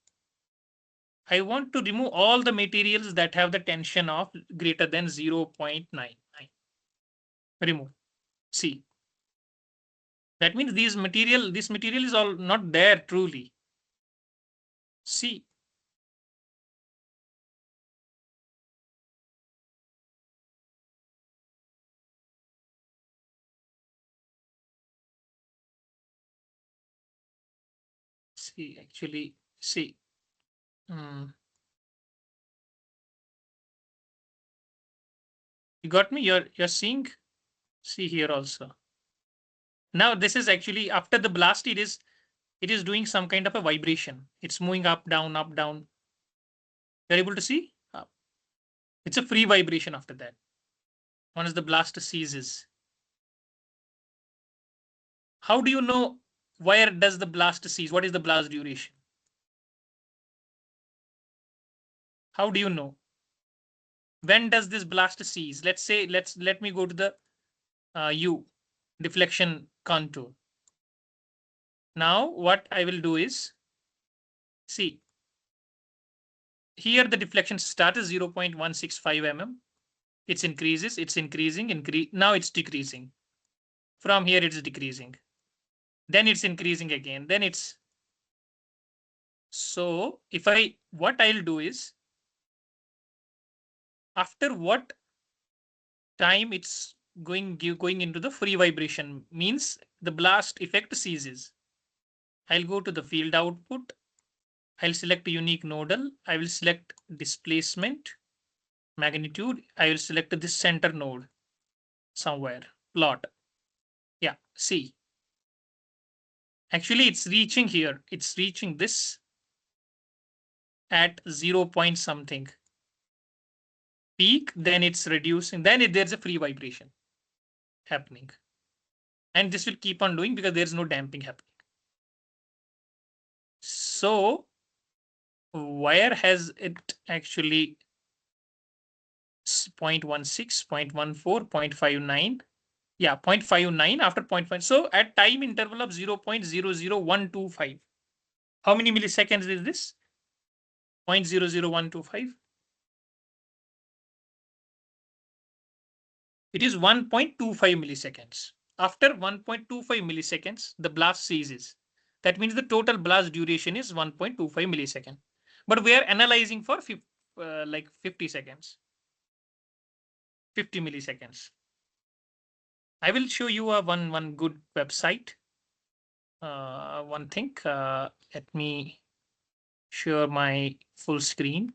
I want to remove all the materials that have the tension of greater than 0.99. Remove. See. That means this material is all not there truly. See. See, actually, see. You got me? You're seeing? See here also. Now this is actually after the blast, it is doing some kind of a vibration. It's moving up, down, up, down. You're able to see? It's a free vibration after that. Once the blast ceases. How do you know where does the blast cease? What is the blast duration? How do you know? When does this blast cease? Let's say, let me go to the U deflection contour. Now what I will do is, see, here the deflection start is 0.165 mm. It's increases, it's increasing, now it's decreasing. From here it's decreasing. Then it's increasing again. Then it's. So if what I'll do is, after what time it's going into the free vibration, means the blast effect ceases. I'll go to the field output. I'll select unique nodal. I will select displacement, magnitude. I will select this center node somewhere. Plot. Yeah, see. Actually, it's reaching here. It's reaching this at 0 point something peak. Then it's reducing. Then there's a free vibration happening. And this will keep on doing because there's no damping happening. So where has it actually 0.16, 0.14, 0.59? Yeah, 0.59 after 0.5. So at time interval of 0.00125. How many milliseconds is this? 0.00125. It is 1.25 milliseconds. After 1.25 milliseconds, the blast ceases. That means the total blast duration is 1.25 millisecond. But we are analyzing for like 50 seconds, 50 milliseconds. I will show you one good website. One thing. Let me share my full screen.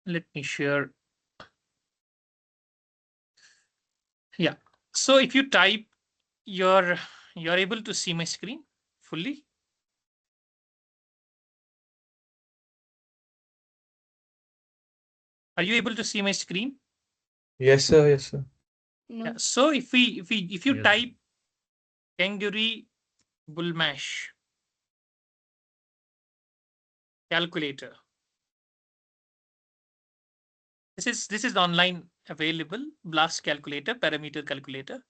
Let me share. Yeah. So if you type, you're able to see my screen fully. Are you able to see my screen? Yes, sir. Yes, sir. No. Yeah. So if you Yes. type Kanguri Bullmash calculator, this is online available blast calculator, parameter calculator.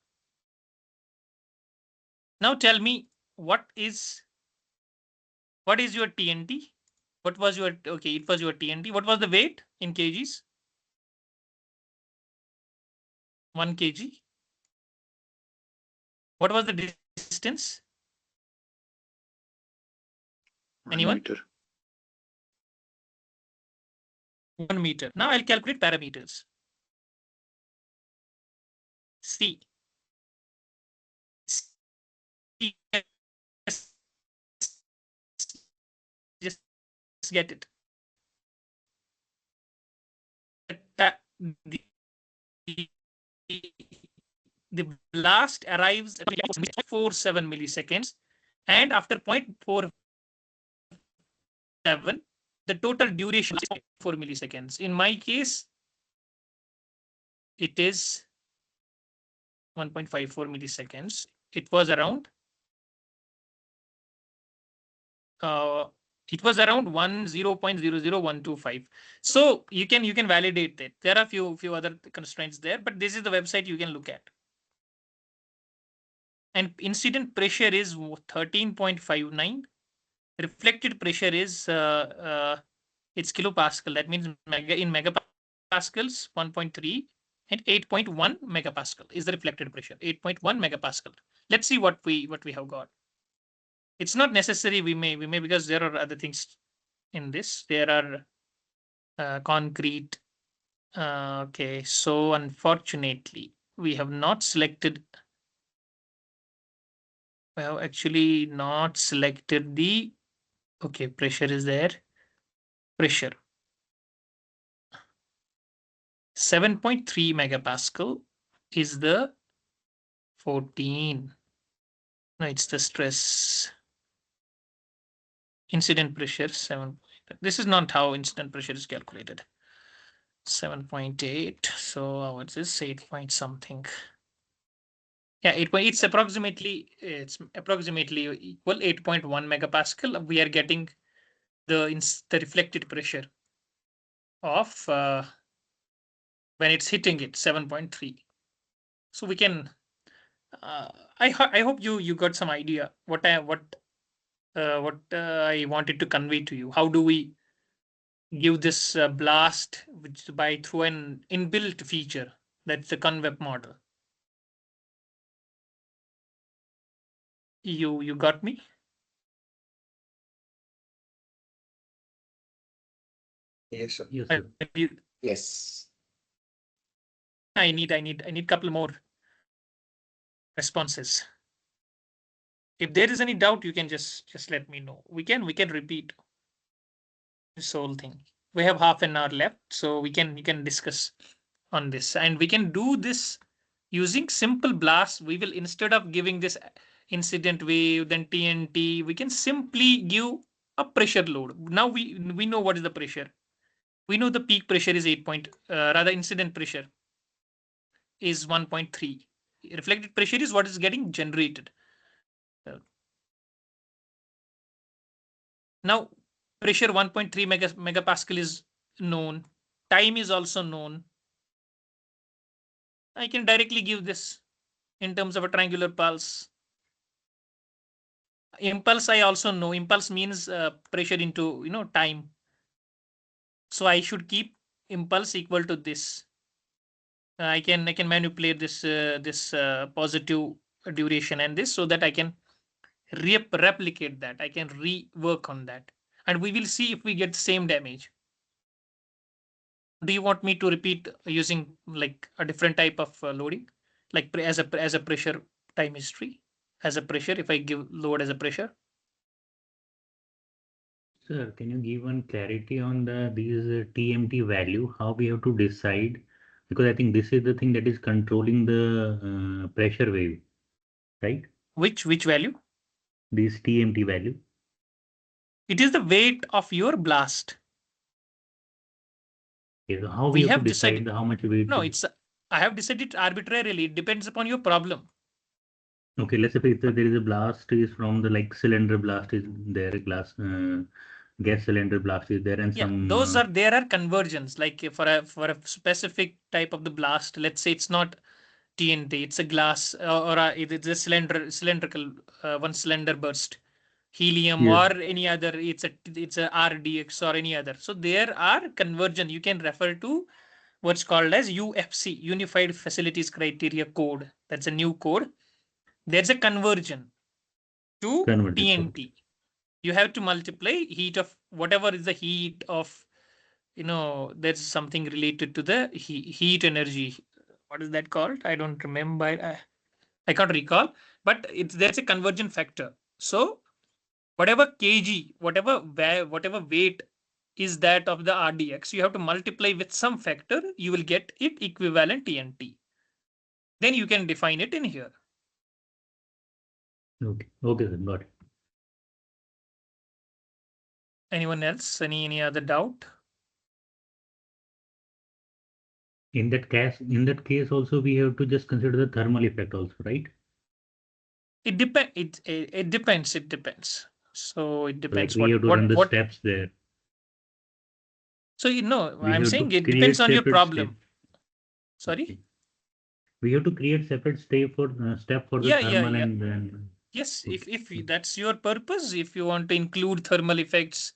Now tell me what is your TNT? What was your okay? It was your TNT. What was the weight in kgs? 1 kg. What was the distance? 1 Anyone? meter. 1 meter. Now I'll calculate parameters. C. Just get it. The blast arrives at 0.47 milliseconds, and after 0.47, the total duration is 4 milliseconds. In my case, it is 1.54 milliseconds. It was around it was around 0.00125. So you can validate it. There are few other constraints there, but this is the website you can look at. And incident pressure is 13.59. Reflected pressure is it's kilopascal. That means in megapascals 1.3 and 8.1 megapascal is the reflected pressure. 8.1 megapascal. Let's see what we have got. It's not necessary. We may because there are other things in this. There are concrete. Okay, so unfortunately, we have not selected. We have actually not selected the. Okay, pressure is there. Pressure 7.3 megapascal is the 14. No, it's the stress. Incident pressure 7. This is not how incident pressure is calculated. 7.8. So what's this? 8 point something. Yeah, it's approximately equal 8.1 megapascal. We are getting the reflected pressure of when it's hitting it 7.3. So we can. I hope you got some idea what I wanted to convey to you. How do we give this blast by through an inbuilt feature? That's the convep model. You got me? Yes, sir. Yes, sir. Yes. I need couple more responses. If there is any doubt, you can just let me know. We can repeat this whole thing. We have half an hour left, so we can discuss on this, and we can do this using simple blasts. We will, instead of giving this incident wave, then TNT, we can simply give a pressure load. Now we know what is the pressure. We know the peak pressure is 8 point, rather incident pressure is 1.3. Reflected pressure is what is getting generated. Now pressure 1.3 megapascal is known. Time is also known. I can directly give this in terms of a triangular pulse. Impulse, I also know. Impulse means pressure into time. So I should keep impulse equal to this. I can manipulate this positive duration and this, so that I can replicate that. I can rework on that, and we will see if we get the same damage. Do you want me to repeat using like a different type of loading, like as a pressure time history, as a pressure? If I give load as a pressure. Sir, can you give one clarity on these TMT value, how we have to decide? Because I think this is the thing that is controlling the pressure wave, right? Which value? This TMT value. It is the weight of your blast. Okay, so how We we have to have decide decided. how much weight? No, I have decided arbitrarily. It depends upon your problem. Okay, let's say if there is a blast is from the like cylinder blast is there, gas cylinder blast is there, and Yeah, some there are conversions. Like for a specific type of the blast, let's say it's not TNT, it's a glass, it's a cylindrical one cylinder burst, helium, yes. or any other. It's a RDX or any other. So there are conversion. You can refer to what's called as UFC, Unified Facilities Criteria Code. That's a new code. There's a conversion to Converted. TNT. You have to multiply heat of whatever is the heat of, there's something related to the heat energy. What is that called? I don't remember. I can't recall, but there's a conversion factor. So whatever kg, whatever weight is that of the RDX, you have to multiply with some factor. You will get it equivalent TNT. Then you can define it in here. Okay, okay, sir, got it. Anyone else? Any other doubt? In that case also we have to just consider the thermal effect also, right? It depends. It depends. It depends. So it Like depends we have to run the steps there. So We I'm have saying to it create depends on your separate problem. step. Sorry. Okay. We have to create separate step for the thermal and then. Yes, Okay. if that's your purpose, if you want to include thermal effects,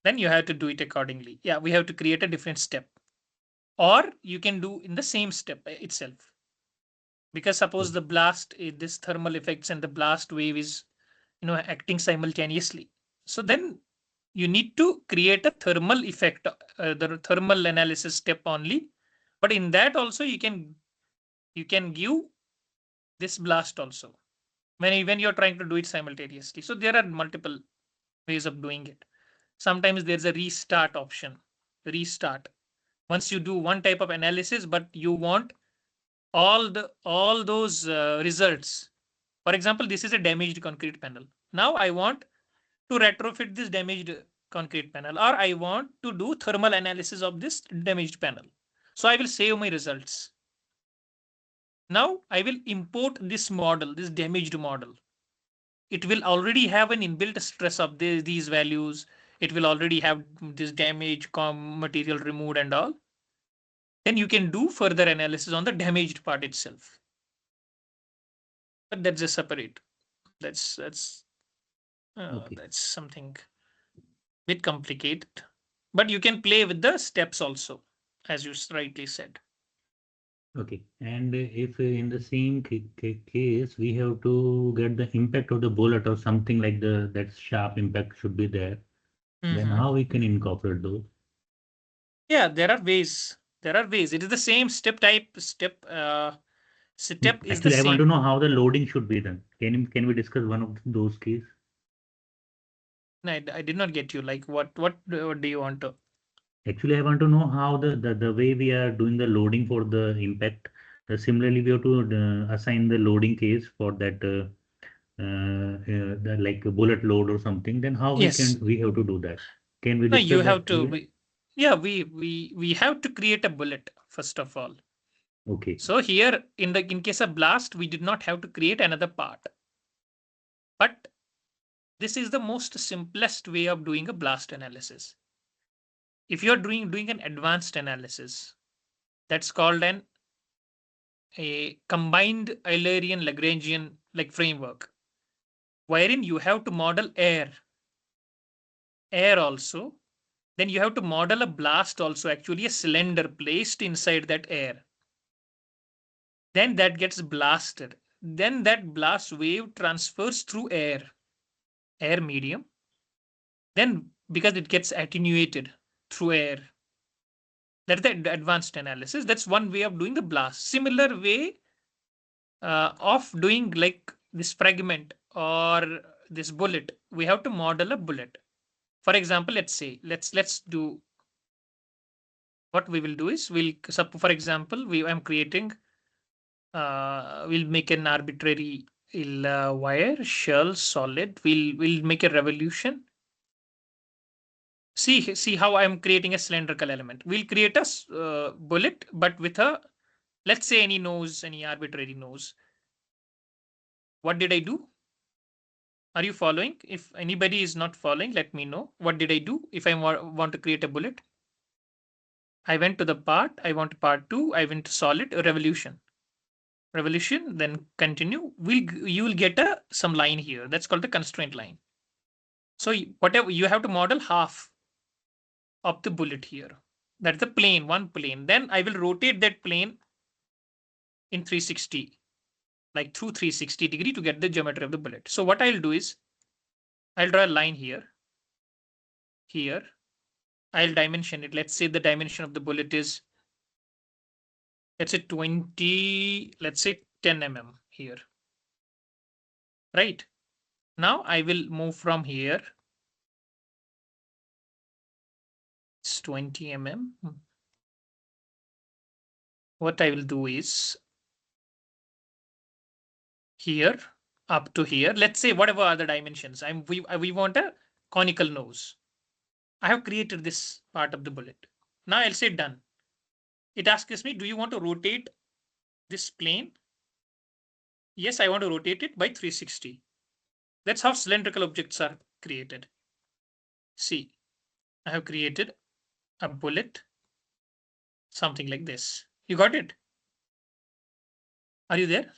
then you have to do it accordingly. Yeah, we have to create a different step, or you can do in the same step itself. Because suppose the blast, this thermal effects and the blast wave is, acting simultaneously. So then you need to create a thermal effect, the thermal analysis step only. But in that also you can give this blast also when you're trying to do it simultaneously. So there are multiple ways of doing it. Sometimes there's a restart option. Restart. Once you do one type of analysis, but you want all those results. For example, this is a damaged concrete panel. Now I want to retrofit this damaged concrete panel, or I want to do thermal analysis of this damaged panel. So I will save my results. Now I will import this model, this damaged model. It will already have an inbuilt stress of these values. It will already have this damage material removed and all. Then you can do further analysis on the damaged part itself. But that's a separate. That's Okay. that's something bit complicated. But you can play with the steps also, as you rightly said. Okay, and if in the same case we have to get the impact of the bullet or something like that sharp impact should be there, then how we can incorporate those? Yeah, there are ways. There are ways. It is the same step. Step is the Actually, I want to same. know how the loading should be done. Can we discuss one of those cases? No, I did not get you. Like what do you want to? Actually, I want to know how the way we are doing the loading for the impact. Similarly, we have to assign the loading case for that like a bullet load or something. Then how Yes. we have to do that? Can we No, you discuss have that to. here? Yeah, we have to create a bullet first of all. Okay. So here in case of blast, we did not have to create another part. But this is the most simplest way of doing a blast analysis. If you're doing an advanced analysis, that's called a combined Eulerian Lagrangian like framework, wherein you have to model air also. Then you have to model a blast also, actually a cylinder placed inside that air. Then that gets blasted. Then that blast wave transfers through air medium. Then because it gets attenuated through air. That's the advanced analysis. That's one way of doing the blast. Similar way of doing like this fragment or this bullet, we have to model a bullet. For example, let's say let's do what we will do is for example I'm creating we'll make an arbitrary wire shell solid. We'll make a revolution. See how I'm creating a cylindrical element. We'll create a bullet, but with a, let's say, any nose, any arbitrary nose. What did I do? Are you following? If anybody is not following, let me know. What did I do? If I want to create a bullet, I went to the part, I want part 2, I went to solid, revolution, then continue. You will get some line here. That's called the constraint line. So whatever you have to model half of the bullet here. That's the plane, one plane. Then I will rotate that plane in 360, like through 360 degree to get the geometry of the bullet. So what I'll do is I'll draw a line here. I'll dimension it. Let's say the dimension of the bullet is, let's say 20, let's say 10 mm here. Right. Now I will move from here. It's 20 mm. What I will do is here up to here. Let's say whatever are the dimensions. We want a conical nose. I have created this part of the bullet. Now I'll say done. It asks me, do you want to rotate this plane? Yes, I want to rotate it by 360. That's how cylindrical objects are created. See, I have created a bullet, something like this. You got it? Are you there?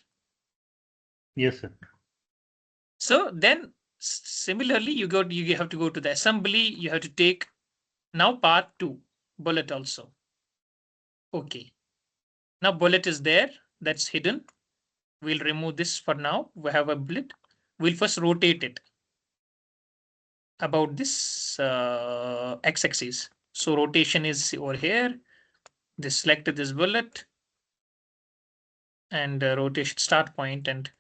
Yes, sir. So then similarly, you have to go to the assembly. You have to take now part 2, bullet also. Okay. Now bullet is there. That's hidden. We'll remove this for now. We have a bullet. We'll first rotate it about this x-axis. So rotation is over here. This select this bullet and rotation start point. And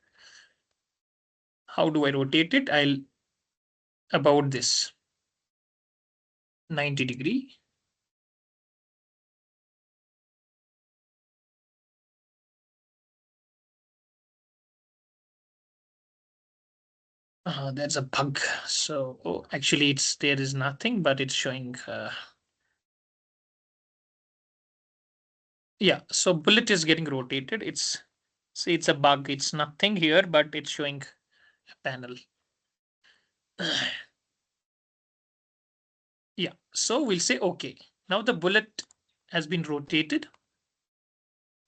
how do I rotate it? I'll about this 90 degree. That's a bug. So actually there is nothing, but it's showing. Yeah, so bullet is getting rotated. It's a bug. It's nothing here, but it's showing a panel. Yeah, so we'll say okay. Now the bullet has been rotated.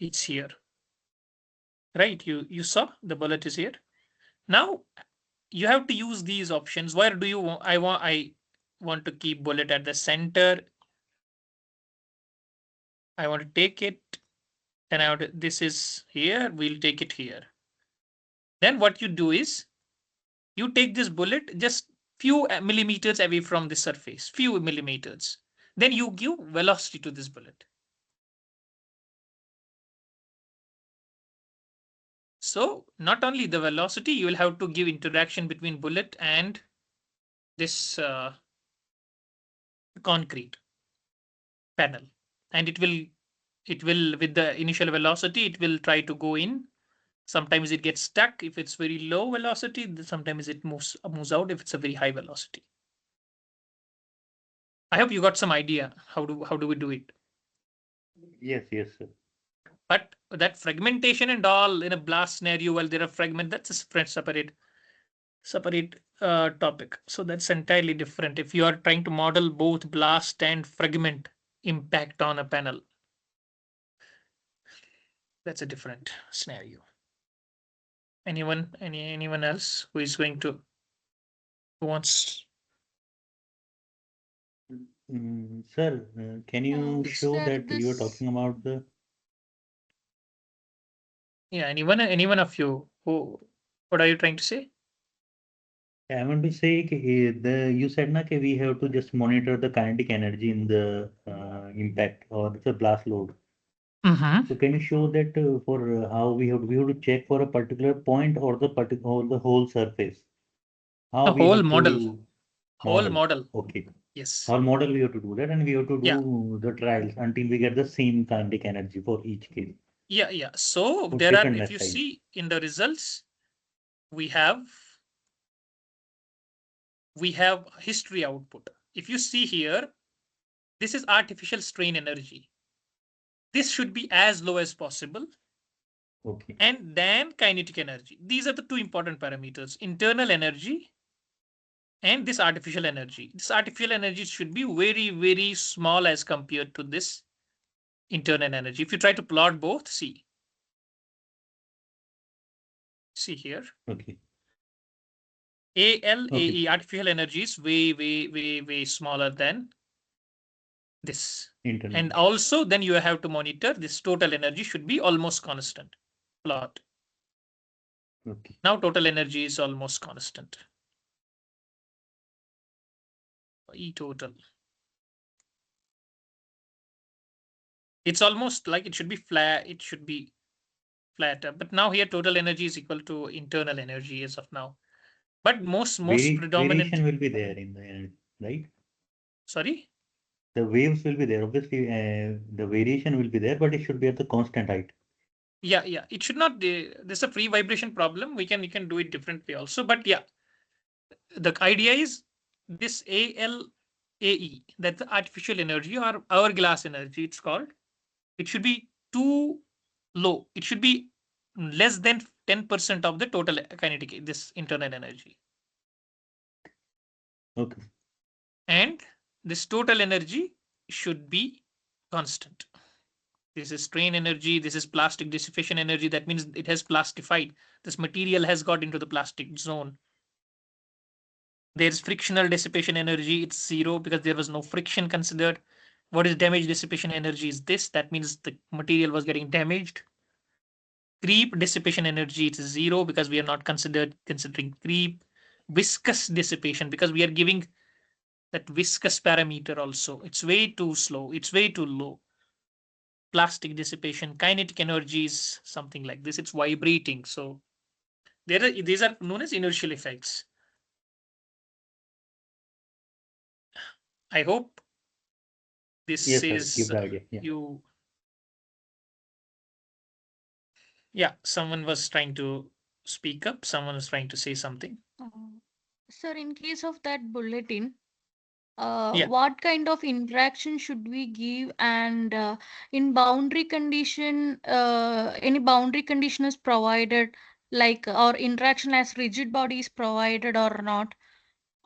It's here. Right, you saw the bullet is here. Now you have to use these options. Where do you want? I want to keep bullet at the center. I want to take it. And this is here. We'll take it here. Then what you do is you take this bullet just few millimeters away from the surface, few millimeters. Then you give velocity to this bullet. So not only the velocity, you will have to give interaction between bullet and this concrete panel, and it will with the initial velocity it will try to go in. Sometimes it gets stuck if it's very low velocity, sometimes it moves out if it's a very high velocity. I hope you got some idea how do we do it. Yes, yes, sir. But that fragmentation and all in a blast scenario, while there are fragment, that's a separate topic. So that's entirely different. If you are trying to model both blast and fragment impact on a panel, that's a different scenario. Anyone else who is going to who wants? Sir, can you Yes. show Sir, that you are this talking about the? Yeah, anyone of you who what are you trying to say? I want to say you said na we have to just monitor the kinetic energy in the impact or the blast load. Mm-hmm. So can you show that for how we have to check for a particular point or the whole surface? How A we whole have model. to Whole model? model. Okay. Yes. Our model we have to do that, and we have to Yeah. do the trials until we get the same kinetic energy for each case Yeah. So for there are, different if mesh you size. see in the results, we have history output. If you see here, this is artificial strain energy. This should be as low as possible. Okay. And then kinetic energy. These are the two important parameters: internal energy and this artificial energy. This artificial energy should be very, very small as compared to this internal energy. If you try to plot both, see here. Okay. ALAE, artificial energy, is way smaller than this. Internal. And also then you have to monitor this total energy should be almost constant. Plot. Okay. Now total energy is almost constant. E total. It's almost like it should be flat. It should be flatter. But now here total energy is equal to internal energy as of now. But most predominant. Variation will be there in the energy, right? Sorry? The waves will be there. Obviously, the variation will be there, but it should be at the constant height. Yeah. It should not. There's a free vibration problem. We can do it differently also. But yeah, the idea is this ALAE, that's the artificial energy or hourglass energy. It's called. It should be too low. It should be less than 10% of the total kinetic, this internal energy. Okay. And this total energy should be constant. This is strain energy. This is plastic dissipation energy. That means it has plastified. This material has got into the plastic zone. There's frictional dissipation energy. It's zero because there was no friction considered. What is damage dissipation energy is this. That means the material was getting damaged. Creep dissipation energy, it's zero because we are not considering creep. Viscous dissipation, because we are giving that viscous parameter also. It's way too slow. It's way too low. Plastic dissipation, kinetic energy is something like this. It's vibrating. So these are known as inertial effects. I hope this Yes, sir. is Give the idea. Yeah. you. Yeah, someone was trying to speak up. Someone was trying to say something. Sir, in case of that bulletin, Yeah. what kind of interaction should we give? And in boundary condition, any boundary condition is provided, like or interaction as rigid body is provided or not?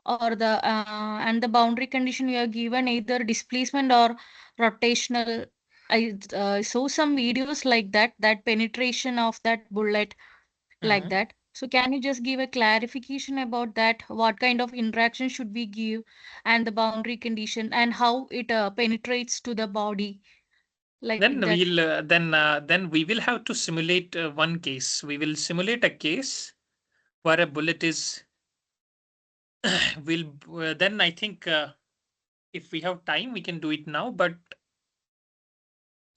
Or the and the boundary condition you are given either displacement or rotational. I saw some videos like that penetration of that bullet like that. So can you just give a clarification about that? What kind of interaction should we give, and the boundary condition, and how it penetrates to the body, like Then that? we'll then we will have to simulate one case. We will simulate a case where a bullet is. Will then I think if we have time we can do it now. But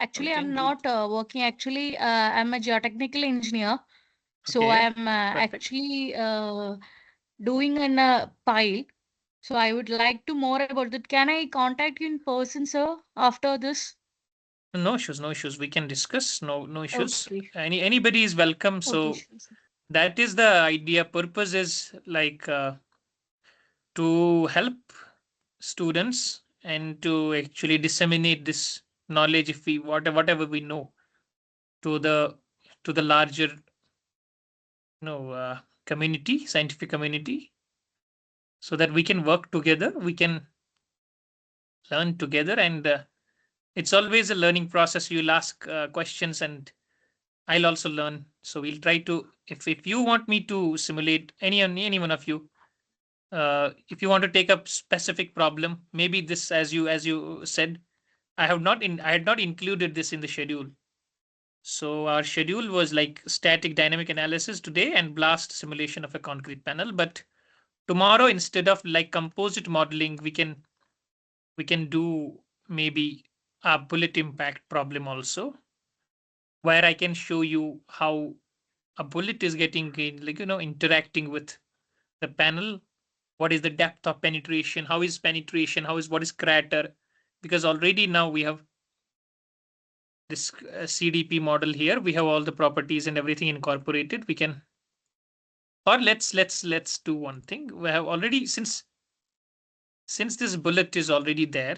Actually, we can I'm do it. not working. Actually, I'm a geotechnical engineer. So Okay, I am perfect. actually doing in a pile. So I would like to more about that. Can I contact you in person, sir, after this? No issues, no issues. We can discuss. No issues. Okay. Anybody is welcome. Okay, So sure, sir. that is the idea. Purpose is like to help students and to actually disseminate this knowledge, if we whatever we know, to the larger community, scientific community, so that we can work together, we can learn together, and it's always a learning process. You'll ask questions and I'll also learn. So we'll try to, if you want me to simulate any one of you, if you want to take up specific problem, maybe this, as you said, I had not included this in the schedule. So our schedule was like static dynamic analysis today and blast simulation of a concrete panel. But tomorrow, instead of like composite modeling, we can do maybe a bullet impact problem also, where I can show you how a bullet is getting like interacting with the panel. What is the depth of penetration? How is penetration? What is crater? Because already now we have this CDP model here. We have all the properties and everything incorporated. We can, or let's do one thing. We have already, since this bullet is already there,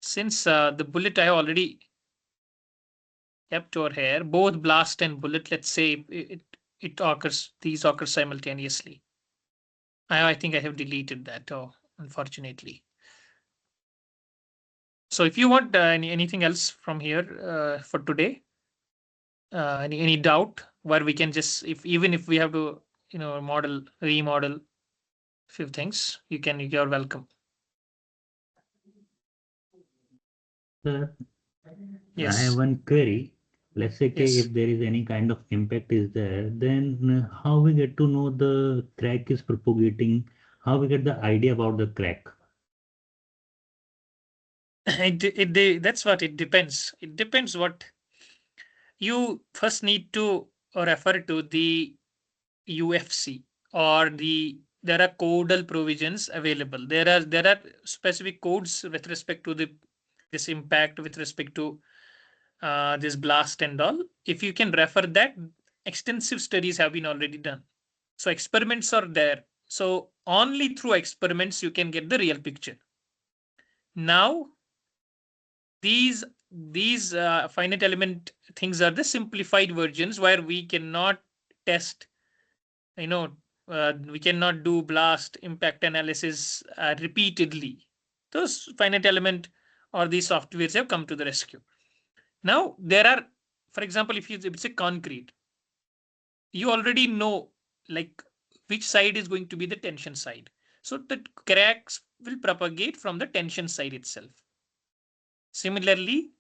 since the bullet I have already kept over here, both blast and bullet. Let's say it occurs. These occur simultaneously. I think I have deleted that. Oh, unfortunately. So if you want anything else from here for today, any doubt where we can just, if even if we have to remodel few things, you're welcome. Sir, I have Yes. one query. Let's say Yes. if there is any kind of impact is there, then how we get to know the crack is propagating? How we get the idea about the crack? That's what it depends. It depends what you first need to refer to the UFC, or there are codal provisions available. There are specific codes with respect to this impact, with respect to this blast and all. If you can refer that, extensive studies have been already done. So experiments are there. So only through experiments you can get the real picture. Now these finite element things are the simplified versions where we cannot test, we cannot do blast impact analysis repeatedly. Those finite element or these softwares have come to the rescue. Now there are, for example, if it's a concrete, you already know like which side is going to be the tension side. So the cracks will propagate from the tension side itself. Similarly,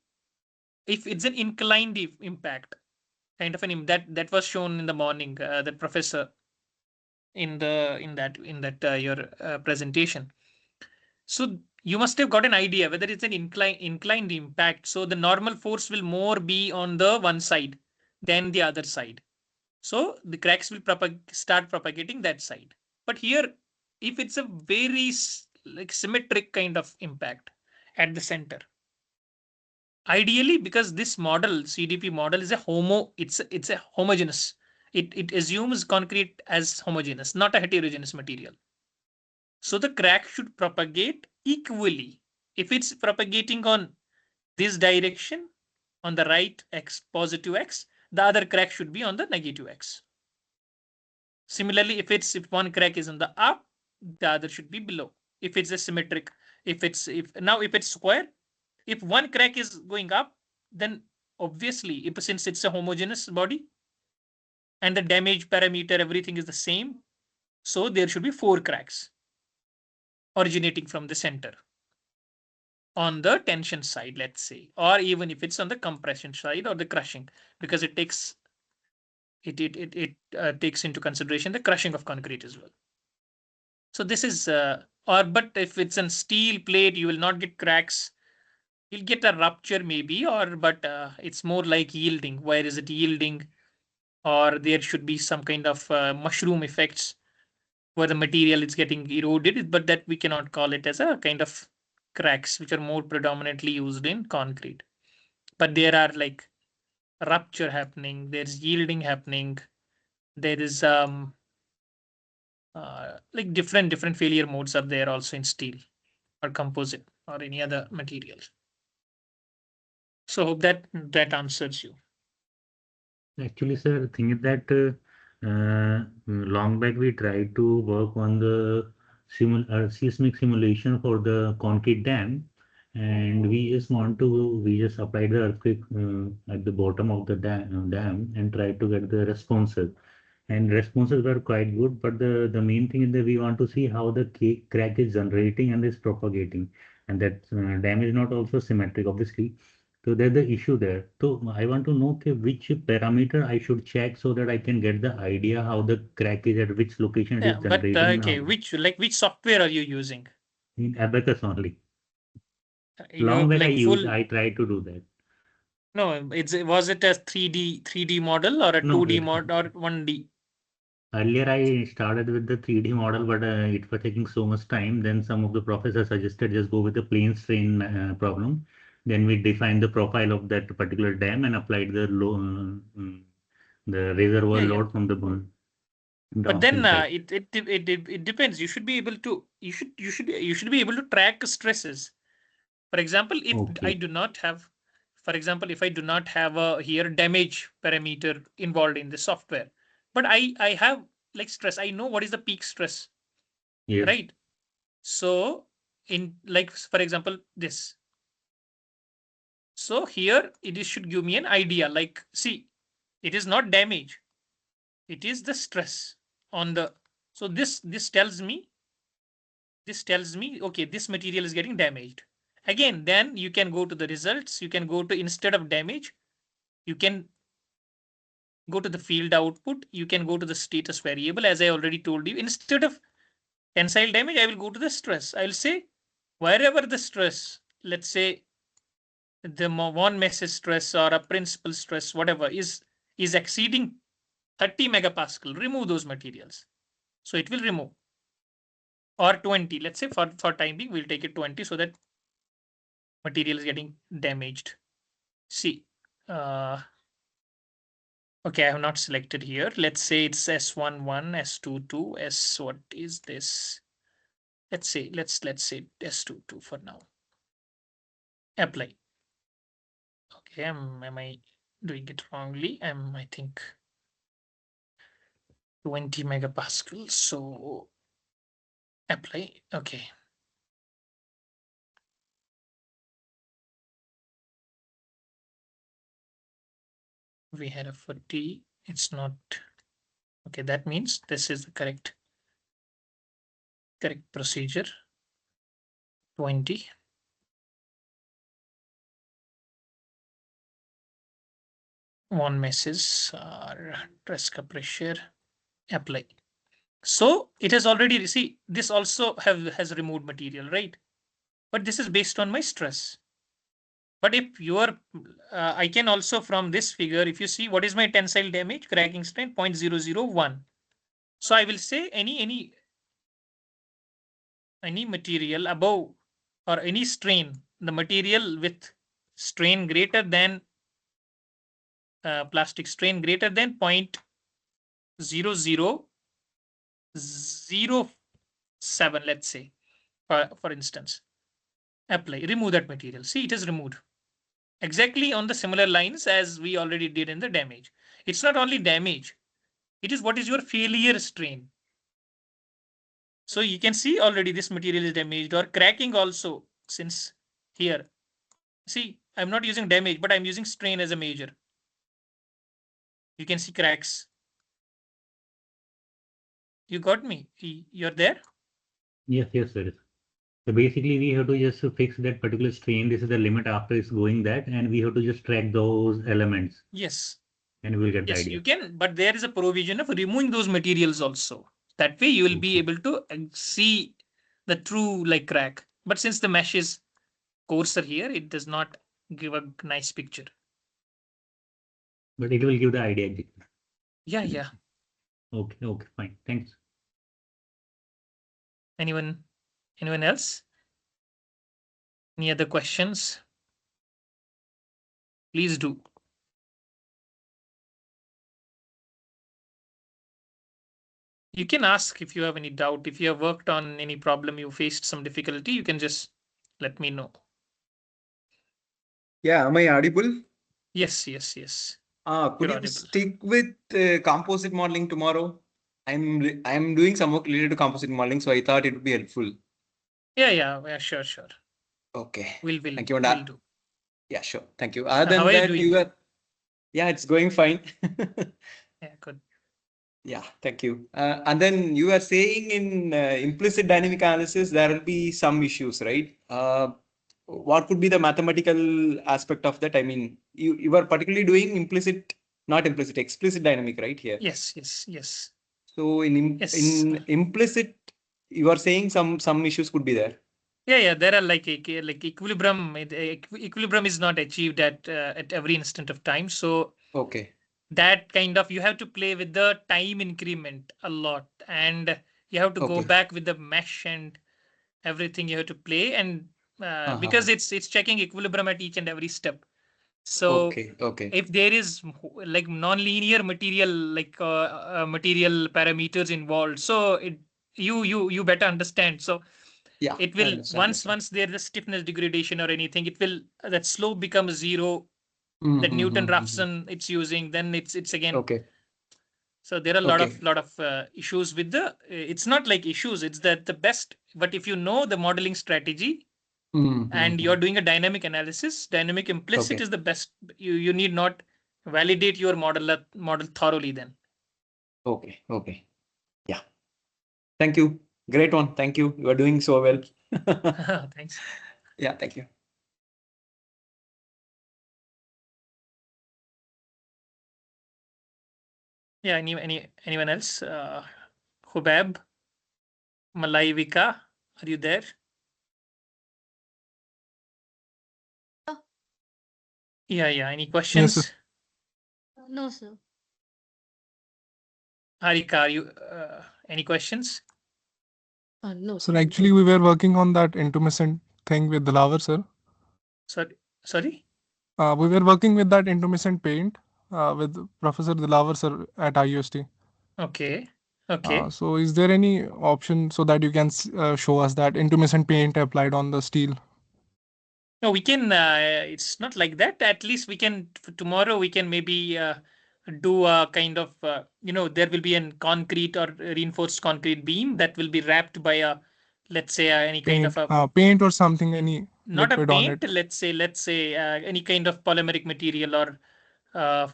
if it's an inclined impact, kind of that was shown in the morning, that professor in that your presentation. So you must have got an idea whether it's an inclined impact. So the normal force will more be on the one side than the other side. So the cracks will start propagating that side. But here, if it's a very like symmetric kind of impact at the center, ideally, because this model, CDP model, is it's a homogeneous. It assumes concrete as homogeneous, not a heterogeneous material. So the crack should propagate equally. If it's propagating on this direction, on the right x, positive x, the other crack should be on the negative x. Similarly, if one crack is on the up, the other should be below. If it's a symmetric, if it's square, if one crack is going up, then obviously, since it's a homogeneous body and the damage parameter, everything is the same, so there should be 4 cracks originating from the center on the tension side, let's say, or even if it's on the compression side or the crushing, because it takes takes into consideration the crushing of concrete as well. So this is but if it's a steel plate, you will not get cracks. You'll get a rupture maybe, or but it's more like yielding. Where is it yielding? or there should be some kind of mushroom effects where the material is getting eroded, but that we cannot call it as a kind of cracks, which are more predominantly used in concrete. But there are like rupture happening, there's yielding happening, there is like different failure modes are there also in steel or composite or any other material. So hope that answers you. Actually, sir, the thing is that long back we tried to work on the seismic simulation for the concrete dam, and we just applied the earthquake at the bottom of the dam and tried to get the responses. And responses were quite good, but the main thing is that we want to see how the crack is generating and is propagating, and that dam is not also symmetric, obviously. So there's the issue there. So I want to know okay, which parameter I should check so that I can get the idea how the crack is at which location it Yeah, is but generating okay, now. which software are you using? In ABAQUS only. You Long have back like I full. tried to do that. No, was it a 3D model or a No, 2D mod or 1D? earlier I started with the 3D model, but it was taking so much time. Then some of the professors suggested just go with the plane strain problem. Then we defined the profile of that particular dam and applied the reservoir Yeah, yeah. load from the But then downstream side. it depends. You should be able to you should be able to track stresses. For example, if I Okay. do not have, for example, if I do not have a here damage parameter involved in the software, but I have like stress. I know what is the peak stress, Yes. right? So in like for example this. So here it is should give me an idea. Like see, it is not damage. It is the stress on the. So this tells me okay, this material is getting damaged. Again, then you can go to the results. You can go to instead of damage, you can go to the field output. You can go to the status variable. As I already told you, instead of tensile damage, I will go to the stress. I will say wherever the stress, let's say the von Mises stress or a principal stress, whatever is exceeding 30 megapascal, remove those materials. So it will remove, or 20. Let's say for time being, we'll take it 20 so that material is getting damaged. See, okay, I have not selected here. Let's say it's S11, S22, S what is this? Let's say say S22 for now. Apply. Okay, am I doing it wrongly? I think 20 megapascal. So apply. Okay. We had a 40. It's not okay. That means this is the correct procedure. 20. One message or Tresca pressure. Apply. So it has already see this also has removed material, right? But this is based on my stress. But if you are, I can also from this figure, if you see what is my tensile damage, cracking strength 0.001. So I will say any material above or any strain, the material with strain greater than plastic strain greater than 0.0007, let's say, for instance, apply, remove that material. See, it is removed. Exactly on the similar lines as we already did in the damage. It's not only damage, it is what is your failure strain. So you can see already this material is damaged or cracking also, since here. See, I'm not using damage, but I'm using strain as a measure. You can see cracks. You got me? You're there? Yes, sir. So basically, we have to just fix that particular strain. This is the limit after it's going that, and we have to just track those elements. Yes. And we'll get the Yes, idea. you can, but there is a provision of removing those materials also. That way you will be able to see the true like crack. But since the mesh is coarser here, it does not give a nice picture. But it will give the idea. Yeah. Okay, fine. Thanks. Anyone else? Any other questions? Please do. You can ask if you have any doubt. If you have worked on any problem, you faced some difficulty, you can just let me know. Yeah, am I audible? Yes. Could You're you audible. stick with composite modeling tomorrow? I'm doing some work related to composite modeling, so I thought it would be helpful. Yeah, sure. Okay. We'll Thank you. we'll do. Yeah, sure. Thank you. Other How than are you that, doing? yeah, it's going fine. Yeah, good. Yeah, thank you. And then you are saying in implicit dynamic analysis, there will be some issues, right? What could be the mathematical aspect of that? I mean, you are particularly doing implicit, not implicit, explicit dynamic, right here? Yes. So in Yes. implicit, you are saying some issues could be there. Yeah. There are like equilibrium. Equilibrium is not achieved at every instant of time. So Okay. that kind of, you have to play with the time increment a lot, and you have to go Okay. back with the mesh and everything. You have to play, and because Uh-huh. it's checking equilibrium at each and every step. So Okay. if there is like non-linear material, like material parameters involved, so you better understand. So Yeah, it I will, understand. once there is stiffness degradation or anything, it will, that slope becomes zero. That Mm-hmm. Newton-Raphson it's using, then it's again. Okay. So there are a Okay. lot of issues with the. It's not like issues. It's that the best. But if you know the modeling strategy and Mm-hmm. you're doing a dynamic analysis, dynamic implicit Okay. is the best. You need not validate your model thoroughly then. Okay. Yeah. Thank you. Great one. Thank you. You are doing so well. Thanks. Yeah, thank you. Yeah. Anyone else? Hubab, Malaivika, are you there? Yeah. Any questions? Yes, sir. No, sir. Harika, are you any questions? No, So sir. actually, we were working on that intumescent thing with the lava, sir. Sorry. We were working with that intumescent paint with Professor Dilavar, sir, at IUST. Okay. So is there any option so that you can show us that intumescent paint applied on the steel? No, we can. It's not like that. At least we can tomorrow. We can maybe do a kind of. There will be a concrete or reinforced concrete beam that will be wrapped by a, let's say, any kind of a, Paint or something, any not a liquid on paint. it. Let's say any kind of polymeric material or uh,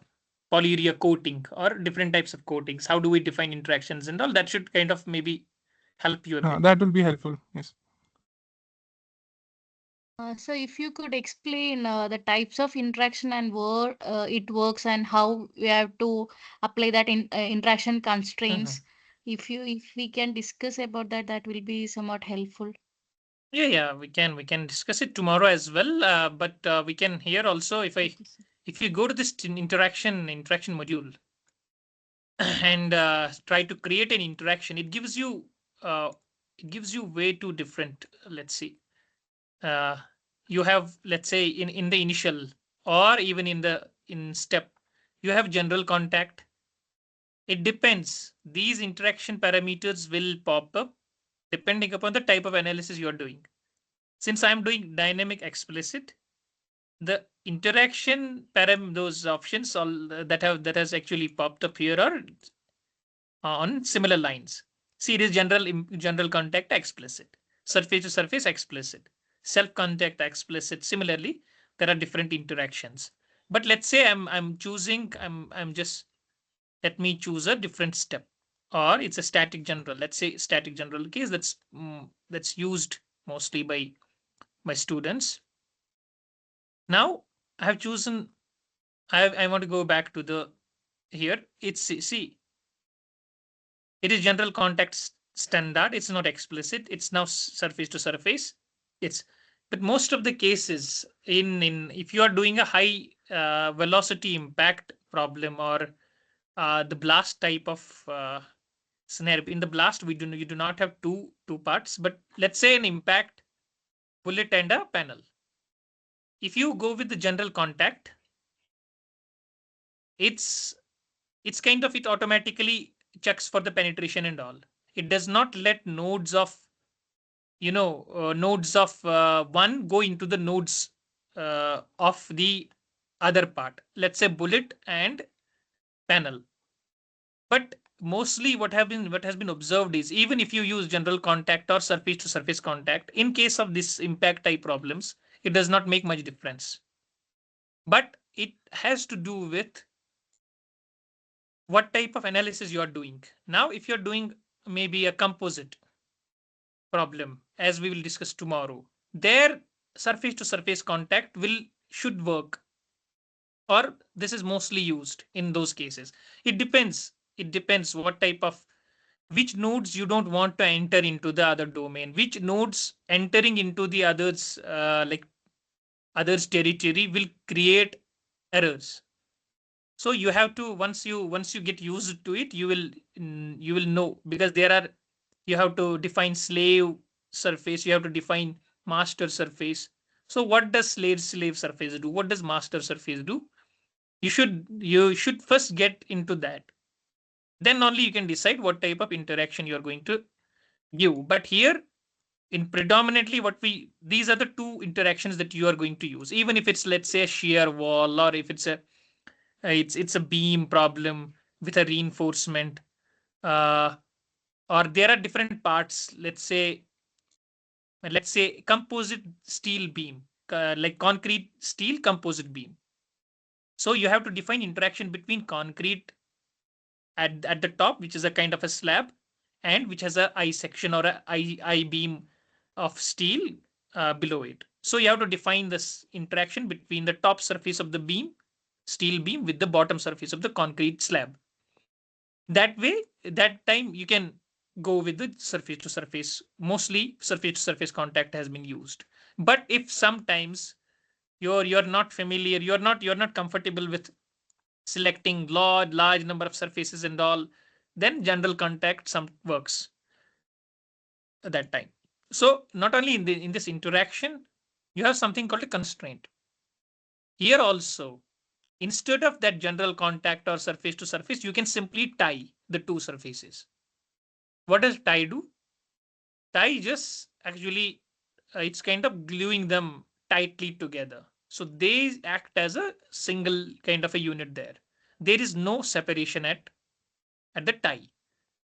polyurea coating or different types of coatings. How do we define interactions and all that should kind of maybe help you a bit. That will be helpful. Yes. So if you could explain the types of interaction and where it works and how we have to apply that in interaction constraints. If we can discuss about that, that will be somewhat helpful. Yeah, we can discuss it tomorrow as well. But we can here also, Okay, sir. if you go to this interaction module and try to create an interaction, it gives you way too different. Let's see. You have, let's say, in the initial or even in step, you have general contact. It depends. These interaction parameters will pop up depending upon the type of analysis you are doing. Since I'm doing dynamic explicit, the interaction those options all that has actually popped up here are on similar lines. See, it is general contact explicit, surface to surface explicit, self contact explicit. Similarly, there are different interactions. But let's say I'm choosing I'm just let me choose a different step, or it's a static general. Let's say static general case that's used mostly by my students. Now I have chosen. I want to go back to the here. It's see. It is general contact standard. It's not explicit. It's now surface to surface. It's but most of the cases in if you are doing a high velocity impact problem or the blast type of scenario. In the blast, you do not have two parts, but let's say an impact, bullet, and a panel. If you go with the general contact, it's kind of, it automatically checks for the penetration and all. It does not let nodes of one go into the nodes of the other part. Let's say bullet and panel. But mostly what has been observed is, even if you use general contact or surface to surface contact, in case of this impact type problems, it does not make much difference. But it has to do with what type of analysis you are doing. Now, if you're doing maybe a composite problem, as we will discuss tomorrow, their surface to surface contact should work, or this is mostly used in those cases. It depends what type of, which nodes you don't want to enter into the other domain, which nodes entering into the others territory will create errors. So you have to, once you get used to it, you will know, because you have to define slave surface, you have to define master surface. So what does slave surface do, what does master surface do? You should first get into that, then only you can decide what type of interaction you are going to give. But here, in predominantly, these are the two interactions that you are going to use, even if it's, let's say, a shear wall, or if it's a beam problem with a reinforcement, uh, or there are different parts. Let's say composite steel beam, like concrete steel composite beam. So you have to define interaction between concrete at the top, which is a kind of a slab, and which has a I section or a I beam of steel below it. So you have to define this interaction between the top surface of the beam, steel beam, with the bottom surface of the concrete slab. That way, that time you can go with the surface to surface. Mostly surface to surface contact has been used. But if sometimes you're not familiar, you're not comfortable with selecting large number of surfaces and all, then general contact some works at that time. So not only in this interaction, you have something called a constraint. Here also, instead of that general contact or surface to surface, you can simply tie the two surfaces. What does tie do? Tie just actually, it's kind of gluing them tightly together. So they act as a single kind of a unit there. There is no separation at the tie.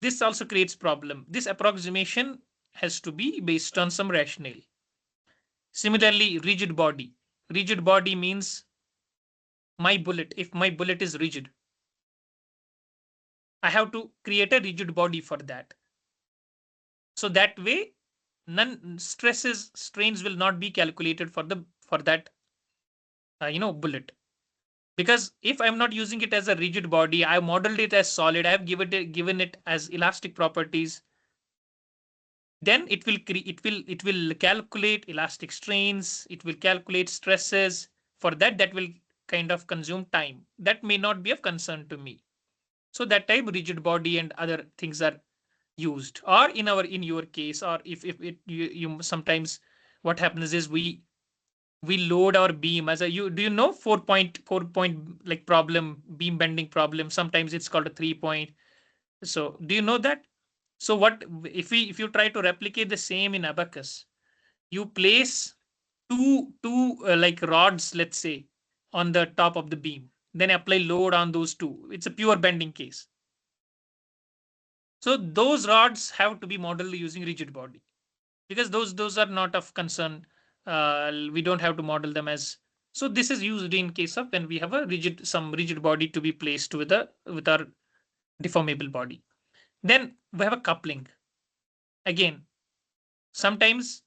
This also creates problem. This approximation has to be based on some rationale. Similarly, rigid body. Rigid body means if my bullet is rigid, I have to create a rigid body for that. So that way, strains will not be calculated for that bullet. Because if I'm not using it as a rigid body, I modeled it as solid, I have given it as elastic properties, then it will calculate elastic strains, it will calculate stresses. For that will kind of consume time. That may not be of concern to me. So that time, rigid body and other things are used. Or in your case, or if you sometimes, what happens is we load our beam as a, do you know 4 point like problem, beam bending problem? Sometimes it's called a 3 point. So do you know that? So what if you try to replicate the same in ABAQUS? You place two like rods, let's say, on the top of the beam, then apply load on those two. It's a pure bending case. So those rods have to be modeled using rigid body, because those are not of concern. We don't have to model them as. So this is used in case of when we have some rigid body to be placed with our deformable body. Then we have a coupling. Again, sometimes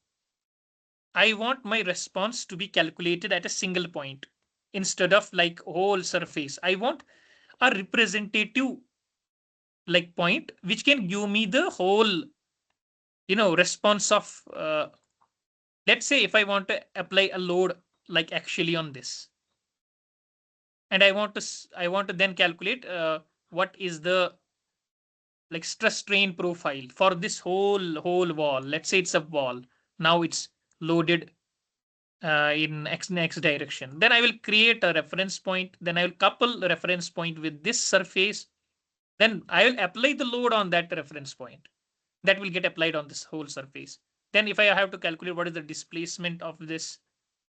I want my response to be calculated at a single point instead of like whole surface. I want a representative like point which can give me the whole response of, let's say, if I want to apply a load like actually on this, and I want to then calculate what is the like stress strain profile for this whole wall. Let's say it's a wall. Now it's loaded in x direction. Then I will create a reference point. Then I will couple the reference point with this surface. Then I will apply the load on that reference point. That will get applied on this whole surface. Then if I have to calculate what is the displacement of this,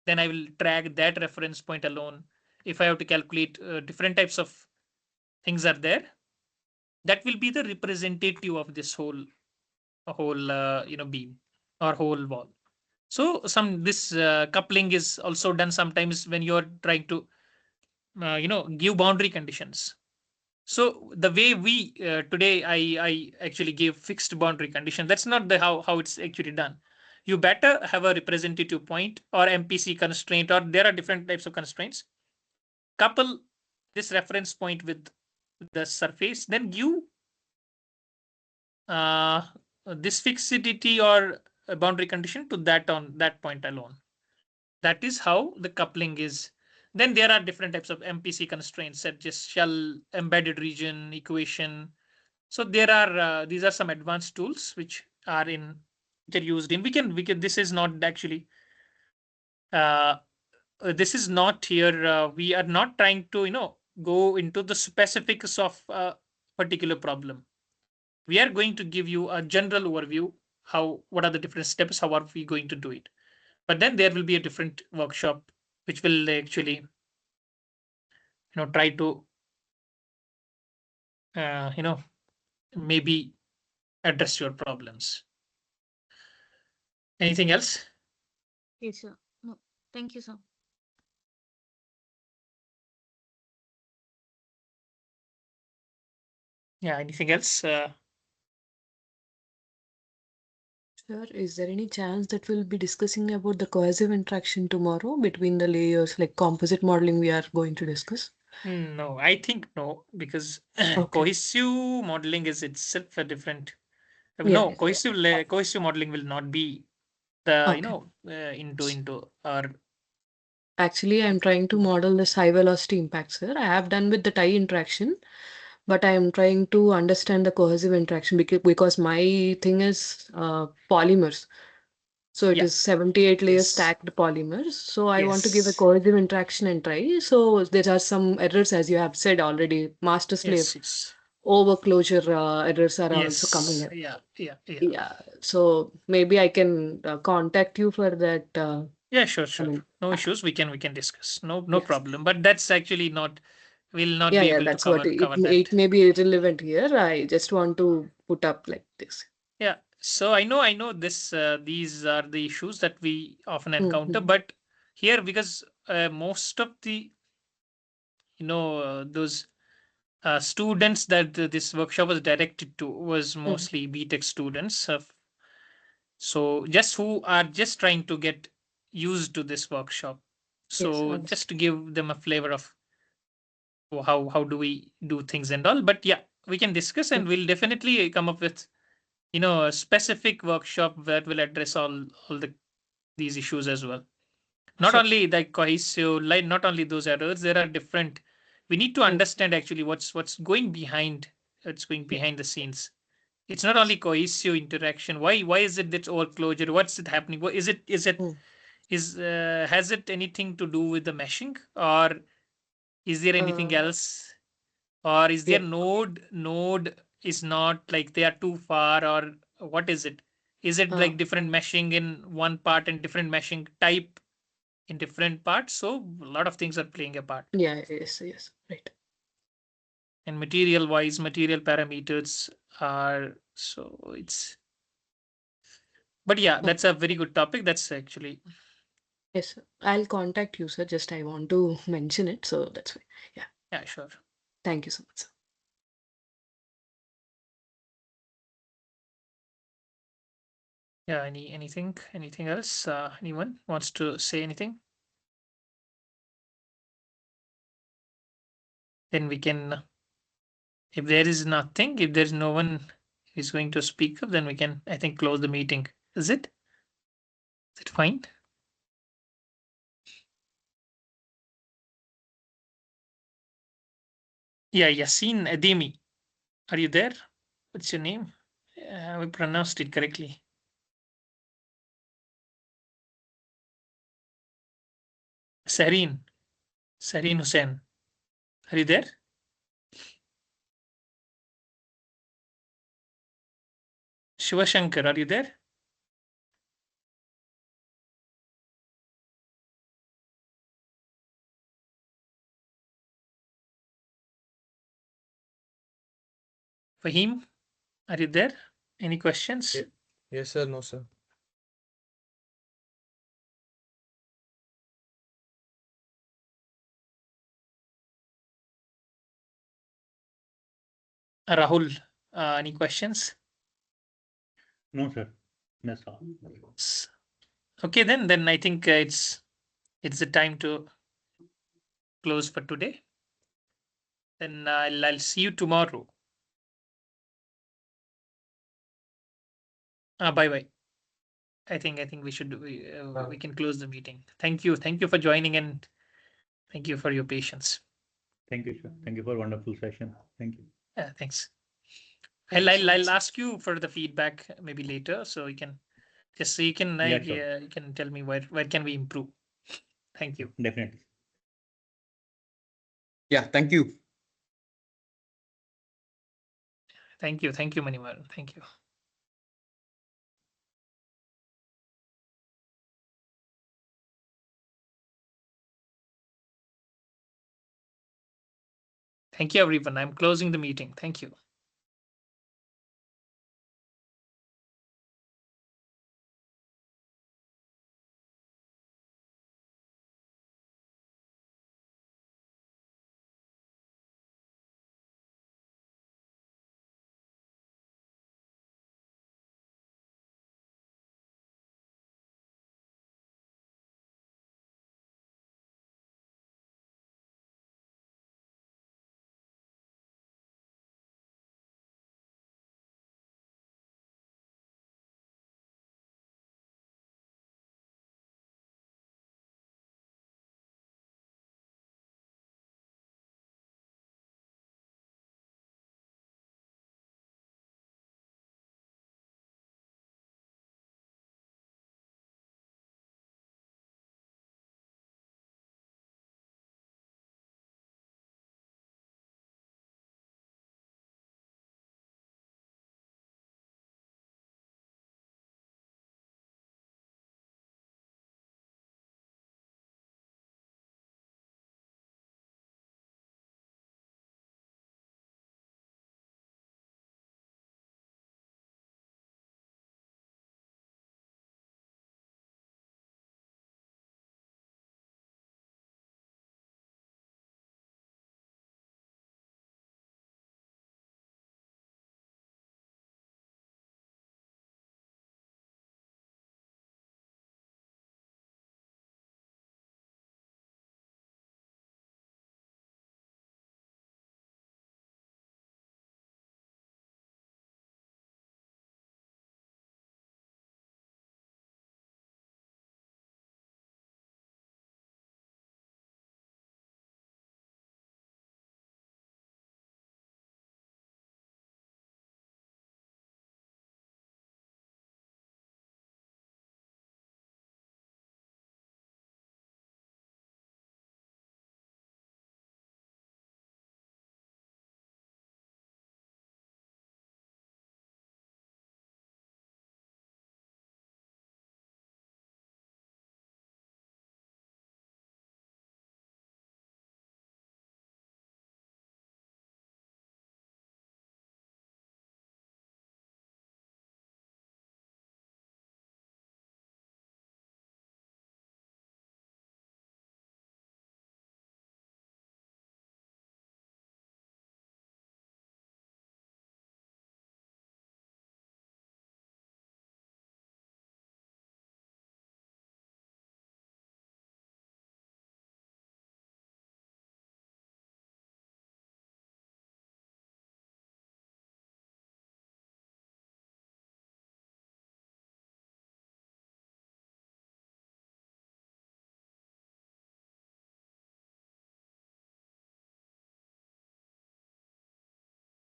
then I will track that reference point alone. If I have to calculate different types of things are there, that will be the representative of this whole beam or whole wall. So this coupling is also done sometimes when you're trying to give boundary conditions. So the way we today I actually give fixed boundary condition. That's not the how it's actually done. You better have a representative point or MPC constraint, or there are different types of constraints. Couple this reference point with the surface, then give this fixity or a boundary condition to that on that point alone. That is how the coupling is. Then there are different types of MPC constraints, such as shell, embedded region, equation. So there are these are some advanced tools which are used in. We can. This is not actually. This is not here. We are not trying to go into the specifics of a particular problem. We are going to give you a general overview. What are the different steps? How are we going to do it? But then there will be a different workshop which will actually try to uh, you know maybe address your problems. Anything else? Yes, sir. No, thank you, sir. Yeah, anything else? Sir, is there any chance that we'll be discussing about the cohesive interaction tomorrow between the layers, like composite modeling we are going to discuss? No, I think no, because Okay. cohesive modeling is itself a different. Yeah, Cohesive modeling will not be the okay. into our. Actually, I'm trying to model this high velocity impact, sir. I have done with the tie interaction, but I am trying to understand the cohesive interaction because my thing is polymers. So it Yeah. is 78 layers Yes. stacked polymers. So I want to give a Yes. cohesive interaction and try. So there are some errors, as you have said already. Master slave Yes. overclosure errors are also coming Yes. up. Yeah. Yeah. So maybe I can contact you for that. Yeah, sure. I mean, No issues. We can discuss. No yes. problem. But that's actually not. We'll not Yeah, be yeah, able to that's what cover it that. may be irrelevant here. I just want to put up like this. Yeah. So I know this. These are the issues that we often encounter, Mhm. but here because most of the those students that this workshop was directed to was mostly BTech students. So just who are just trying to get used to this workshop. Yes, So understood. just to give them a flavor of how do we do things and all. But yeah, we can discuss and we'll definitely come up with a specific workshop that will address all these issues as well. Not Sure. only the cohesive, like not only those errors, there are different. We need to understand actually what's going behind. What's going behind the scenes. It's not only cohesive interaction. Why is it that overclosure? What's it happening? What is has it anything to do with the meshing, or is there anything Uh, else, or is there yeah. node is not like they are too far, or what is it? Is it Uh, like different meshing in one part and different meshing type in different parts? So a lot of things are playing a part. yeah, yes, right. And material wise, material parameters are so it's. But yeah, Oh, that's a very good topic. That's actually. yes, sir. I'll contact you, sir. Just I want to mention it, so that's why. Yeah. Yeah, sure. Thank you so much, sir. Yeah, anything else? Anyone wants to say anything? Then we can, if there is nothing, if there's no one who's going to speak up, then we can, I think, close the meeting. Is it? Is it fine? Yeah, Yasin Ademi. Are you there? What's your name? We pronounced it correctly. Sareen. Sareen Hussain. Are you there? Shivashankar, are you there? Fahim, are you there? Any questions? Yes, sir. No, sir. Rahul, any questions? No, sir. That's all. Okay, then I think it's the time to close for today. Then I'll see you tomorrow. Bye bye. I think we can close the meeting. Thank you for joining, and thank you for your patience. Thank you, sir. Thank you for a wonderful session. Thank you. Thanks. Thank you so much, I'll sir. ask you for the feedback maybe later, so you can Yeah, sure. you can tell me where can we improve. Thank you. Definitely. Yeah, thank you. Thank you, Manimal. Thank you. Thank you, everyone. I'm closing the meeting. Thank you.